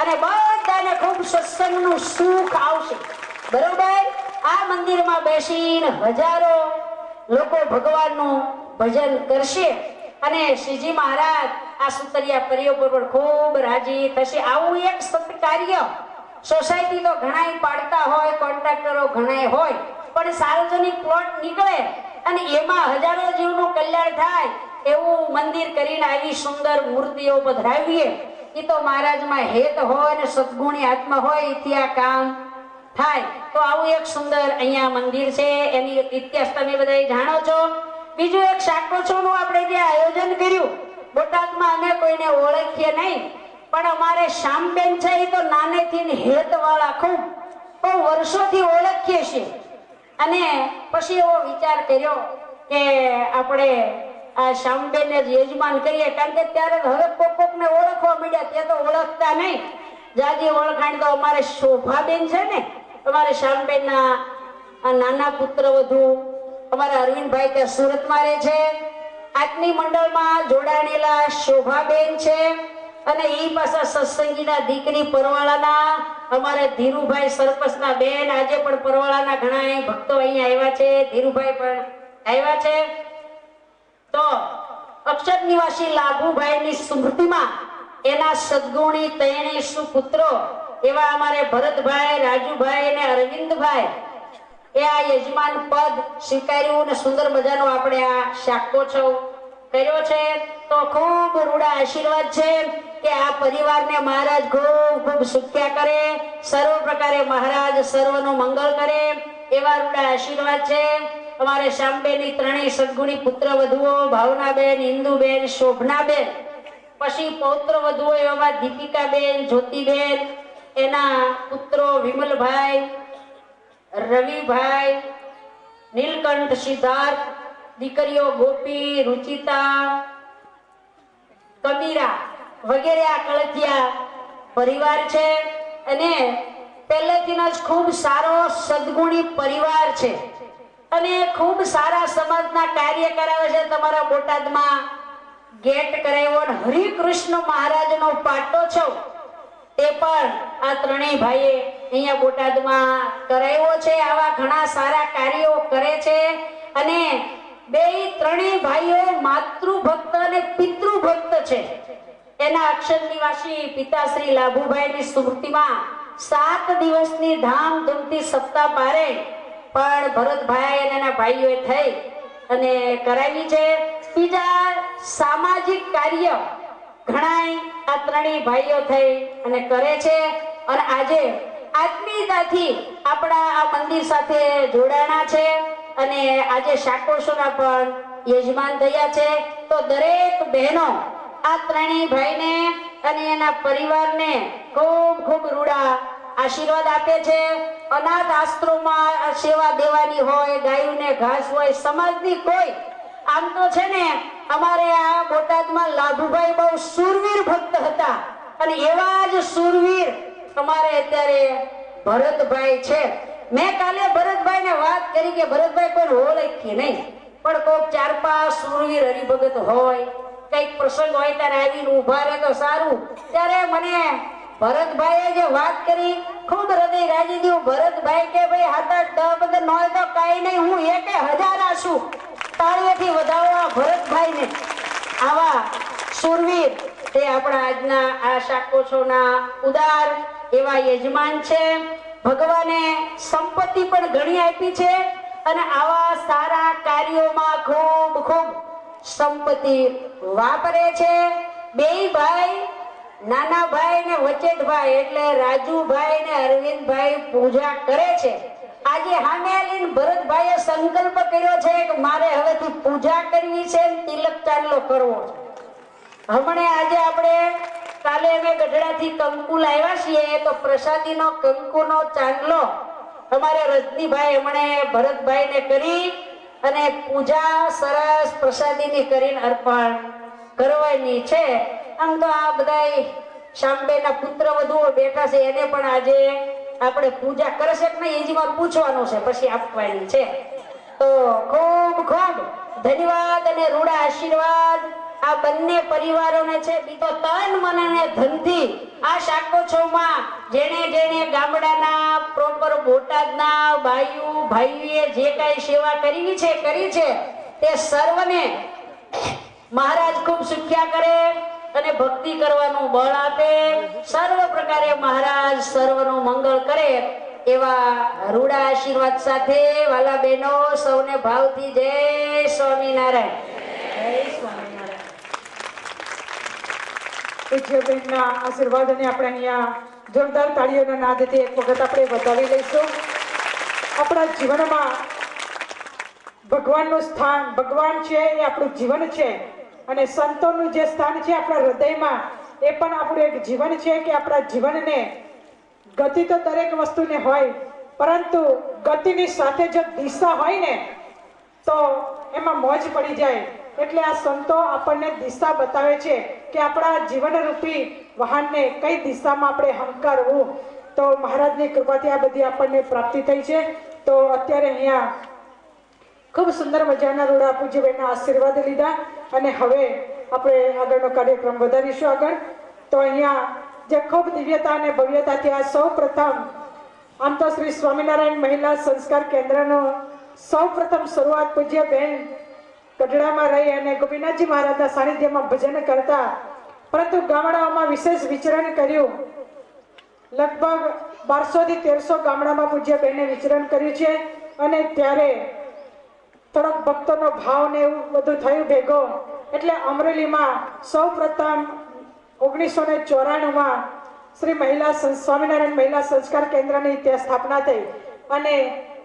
અને બધાને ખૂબ સત્સંગનું સુખ આવશે. બરોબર. આ મંદિરમાં બેસીને હજારો લોકો ભગવાનનું ભજન કરશે અને શ્રીજી મહારાજ આ સુતરિયા પરિયો પર ખૂબ રાજી થશે. આવું એક સત્કાર્ય સોસાયટી તો ઘણાય પાડતા હોય, કોન્ટ્રાક્ટરો ઘણાય હોય, પણ સાર્વજનિક પ્લોટ નીકળે અને એમાં હજારો જીવનું કલ્યાણ થાય એવું મંદિર કરીને આવી સુંદર મૂર્તિઓ પધરાવીએ. એ તો મહારાજમાં હેત હોય ને સદગુણી આત્મા હોય એથી આ કામ થાય. તો આવું એક સુંદર અહીંયા મંદિર છે. એની ઇતિહાસ તમે બધા જાણો છો. બીજું એક શાકોત્સવનું આપણે જે આયોજન કર્યું બોટાદમાં, અમે કોઈને ઓળખીએ નહીં પણ અમારે શ્યામબેન છે એ તો નાનેથી હેત વાળા ખૂબ બહુ વર્ષોથી ઓળખીએ છીએ. અને પછી એવો વિચાર કર્યો કે આપણે આ શ્યામબેનને જ યજમાન કરીએ. કારણ કે ત્યારે હવે કોકને ઓળખવા મળ્યા, તે તો ઓળખતા નહીં. જાજી ઓળખાણ તો અમારે શોભાબેન છે ને, અમારે શ્યામબેનના નાના પુત્ર વધુ અમારા અરવિંદભાઈ ત્યાં સુરતમાં રહે છે. આત્મી મંડળમાં જોડાણેલા શોભાબેન છે અને એ પાછા સત્સંગીના દીકરી પરવાળાના અમારે ધીરુભાઈ સરપંચના બેન. આજે પણ પરવાળાના ઘણા ભક્તો અહીંયા આવ્યા છે. ધીરુભાઈ પણ આવ્યા છે. તો અક્ષર નિવાસી લાભુભાઈની સ્મૃતિમાં એના સદગુણી ત્રણેય સુપુત્રો એવા અમારે ભરતભાઈ, રાજુભાઈ અને અરવિંદભાઈ એ આ યજમાન પદ સ્વીકાર્યું અને સુંદર મજાનો આપણે આ શાકોત્સવ કર્યો છે. તો ખૂબ રૂડા આશીર્વાદ છે કે આ પરિવારને મહારાજ ખૂબ ખૂબ સુખ્યા કરે, સર્વ પ્રકારે મહારાજ સર્વનું મંગળ કરે એવા રૂડા આશીર્વાદ છે. અમારે શ્યામબેનની ત્રણેય સદગુણી પુત્ર વધુઓ ભાવનાબેન, ઇન્દુબેન, શોભનાબેન, પછી પૌત્ર વધુઓ એવા દીપિકાબેન, જ્યોતિબેન, એના પુત્રો વિમલભાઈ, રવિભાઈ, નીલકંઠ, સિદ્ધાર્થ, દીકરીઓ ગોપી, રુચિતા, કબીરા વગેરે આ કળથિયા પરિવાર છે. અને પહેલેથી જ ખૂબ સારો સદગુણી પરિવાર છે અને ખૂબ સારા સમાજના કાર્ય કરાવે છે. તમારા બોટાદમાં ગેટ કરાવ્યો અને હરિકૃષ્ણ મહારાજનો પાટોત્સવ એ પણ આ ત્રણેય ભાઈએ અહીંયા બોટાદમાં કરાવ્યો છે. આવા ઘણા સારા કાર્યો કરે છે અને બે ત્રણેય ભાઈઓ માતૃભક્ત અને પિતૃભક્ત છે. એના અક્ષર નિવાસી પિતાશ્રી લાભુભાઈની સ્મૃતિમાં 7 દિવસની ધામધૂમથી સપ્તાહ પારે પણ ભરતભાઈ અને એના ભાઈઓએ થઈ અને કરાવી છે. બીજા સામાજિક કાર્ય ઘણાય આ ત્રણેય ભાઈઓ થઈ અને કરે છે. અને આજે આત્મીયતાથી આપણા આ મંદિર સાથે જોડાણા છે અને આજે શાકોત્સવના પણ યજમાન થયા છે. તો દરેક બહેનો આ ત્રણેય ભાઈને અને એના પરિવારને ખૂબ ખૂબ રૂડા આશીર્વાદ આપે છે. અનાથ આશ્રમમાં સેવા દેવાની હોય, ગાયોને ઘાસ હોય, સમાજની કોઈ આમ તો છે ને અમારે આ બોટાદમાં લાભુભાઈ બહુ શૂરવીર ભક્ત હતા અને એવા જ શૂરવીર અમારે અત્યારે ભરતભાઈ છે. મેં કાલે ભરતભાઈને વાત કરી કે ભરતભાઈ કોઈ ઓળખી નહીં પણ કોઈક 4-5 શૂરવીર હરિભગત હોય, કઈક પ્રસંગ હોય ત્યારે આવીને ઉભા રહે તો સારું. ત્યારે મને ભરતભાઈએ જે વાત કરી ખુદ હૃદય રાજી થયું. ભરતભાઈ કે ભાઈ 7-8-10 ન હોય તો કઈ નહીં, હું 1000 આશું. તાળીઓથી વધાવો આ ભરતભાઈને. આવા શૂરવીર તે આપણા આજના આ શાકોત્સવના ઉદાર એવા યજમાન છે. ભગવાને સંપત્તિ પણ ઘણી આપી છે અને આવા સારા કાર્યોમાં ખૂબ ખૂબ સંપત્તિ વાપરે છે. બે ભાઈ નાના ભાઈ ને વચેટભાઈ એટલે રાજુભાઈ ને અરવિંદભાઈ પૂજા કરે છે. આજે સામે આવીને ભરતભાઈએ સંકલ્પ કર્યો છે કે મારે હવેથી પૂજા કરવી છે ને તિલક ચાંદલો કરવો છે. હમણે આજે આપણે કાલે અમે ગઢડાથી કંકુ લાવ્યા છીએ તો પ્રસાદીનો કંકુનો ચાંદલો અમારે રજનીભાઈ હમણે ભરતભાઈને કરી અને પૂજા સરસ પ્રસાદીની કરીને અર્પણ કરવાની છે. આમ તો આ બધા શામબેના પુત્ર વધુઓ બેઠા છે એને પણ આજે આપણે પૂજા કરશે કે નહીં એ જ મારે પૂછવાનું છે, પછી આપવાની છે. તો ખૂબ ખૂબ ધન્યવાદ અને રૂડા આશીર્વાદ આ બંને પરિવારોને છે. બીજો તન મન અને ધનથી આ શાકોત્સવમાં જેણે જેણે ગામડાના પ્રોપર બોટાદના ભાઈઓ ભાઈઓએ જે કાંઈ સેવા કરી છે તે સર્વને મહારાજ ખૂબ સુખ્યા કરે અને ભક્તિ કરવાનું બળ આપે. સર્વ પ્રકારે મહારાજ સર્વનું મંગળ કરે એવા રૂડા આશીર્વાદ સાથે વાલા બહેનો સૌને ભાવથી જય સ્વામિનારાયણ. જય સ્વામિનારાયણ. પૂજ્ય બહેનના આશીર્વાદને આપણે અહીંયા જોરદાર તાળીઓના નાદથી એક વખત આપણે વધાવી લઈશું. આપણા જીવનમાં ભગવાનનું સ્થાન, ભગવાન છે એ આપણું જીવન છે અને સંતોનું જે સ્થાન છે આપણા હૃદયમાં એ પણ આપણું એક જીવન છે કે આપણા જીવનને ગતિ તો દરેક વસ્તુને હોય, પરંતુ ગતિની સાથે જો દિશા હોય ને તો એમાં મોજ પડી જાય. એટલે આ સંતો આપણને દિશા બતાવે છે કે આપણા જીવનરૂપી વાહનને કઈ દિશામાં આપણે હંકારવું. તો મહારાજની કૃપાથી આ બધી આપણને પ્રાપ્તિ થઈ છે. તો અત્યારે અહીંયા ખૂબ સુંદર મજાના રૂડા પૂજ્યબેનના આશીર્વાદ લીધા અને હવે આપણે આગળનો કાર્યક્રમ વધારીશું આગળ. તો અહીંયા જે ખૂબ દિવ્યતા અને ભવ્યતાથી આ સૌ પ્રથમ આમ તો શ્રી સ્વામિનારાયણ મહિલા સંસ્કાર કેન્દ્રનો સૌ પ્રથમ શરૂઆત પૂજ્ય બેન ગઢડામાં રહી અને ગોપીનાથજી મહારાજના સાનિધ્યમાં ભજન કરતા, પરંતુ ગામડાઓમાં વિશેષ વિચરણ કર્યું. લગભગ 1200 થી 1300 ગામડામાં પૂજ્ય બેને વિચરણ કર્યું છે અને ત્યારે થોડોક ભક્તોનો ભાવ ને એવું બધું થયું ભેગો એટલે અમરેલીમાં સૌ પ્રથમ 1994માં શ્રી સ્વામિનારાયણ મહિલા સંસ્કાર કેન્દ્રની ત્યાં સ્થાપના થઈ અને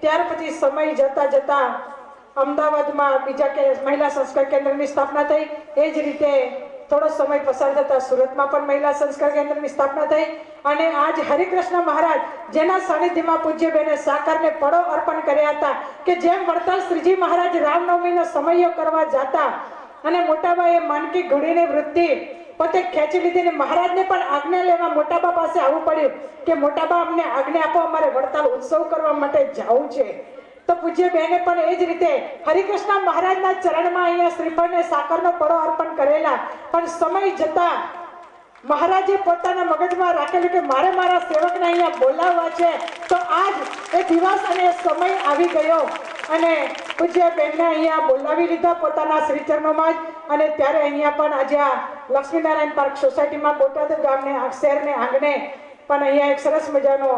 ત્યાર પછી સમય જતા જતા અમદાવાદમાં બીજા કે મહિલા સંસ્કાર કેન્દ્રની સ્થાપના થઈ. એ જ રીતે થોડો સમય પસાર થતા સુરતમાં પણ મહિલા સંસ્કાર કેન્દ્રની સ્થાપના થઈ અને આજ હરિકૃષ્ણ મહારાજ જેના સાનિધ્યમાં પૂજ્ય બેને સાકરને પડો અર્પણ કર્યા હતા કે જેમ વડતાલ શ્રીજી મહારાજ રામનવમીનો સમયો કરવા જતા અને મોટાબાએ માનકી ઘોડીની વૃત્તિ પોતે ખેંચી લીધી અને મહારાજને પણ આજ્ઞા લેવા મોટાબા પાસે આવવું પડ્યું કે મોટાબા અમને આજ્ઞા આપો, અમારે વડતાલ ઉત્સવ કરવા માટે જવું છે. તો પૂજ્ય બહેને પણ એ જ રીતે હરિકૃષ્ણ મહારાજના ચરણમાં અહીંયા શ્રીફળને સાકરનો પડો અર્પણ કરેલા, પણ સમય જતા મહારાજે પોતાના મગજમાં રાખેલું કે મારે મારા સેવકને અહીંયા બોલાવવા છે. તો આજ એ દિવસ અને સમય આવી ગયો અને પૂજ્ય બહેનને અહીંયા બોલાવી લીધા પોતાના શ્રીચરણોમાં જ. અને ત્યારે અહીંયા પણ આજે આ લક્ષ્મીનારાયણ પાર્ક સોસાયટીમાં બોટાદ ગામને શહેરને આંગણે પણ અહીંયા એક સરસ મજાનો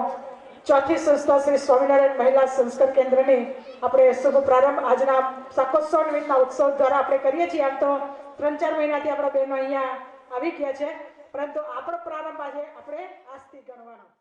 ચોથી સંસ્થા શ્રી સ્વામિનારાયણ મહિલા સંસ્કાર કેન્દ્રની આપણે શુભ પ્રારંભ આજના શાકોત્સવ નિમિત્તના ઉત્સવ દ્વારા આપણે કરીએ છીએ. આમ તો 3-4 મહિનાથી આપણા બહેનો અહીંયા આવી ગયા છે, પરંતુ આપણો પ્રારંભ આજે આપણે આજથી ગણવાનો.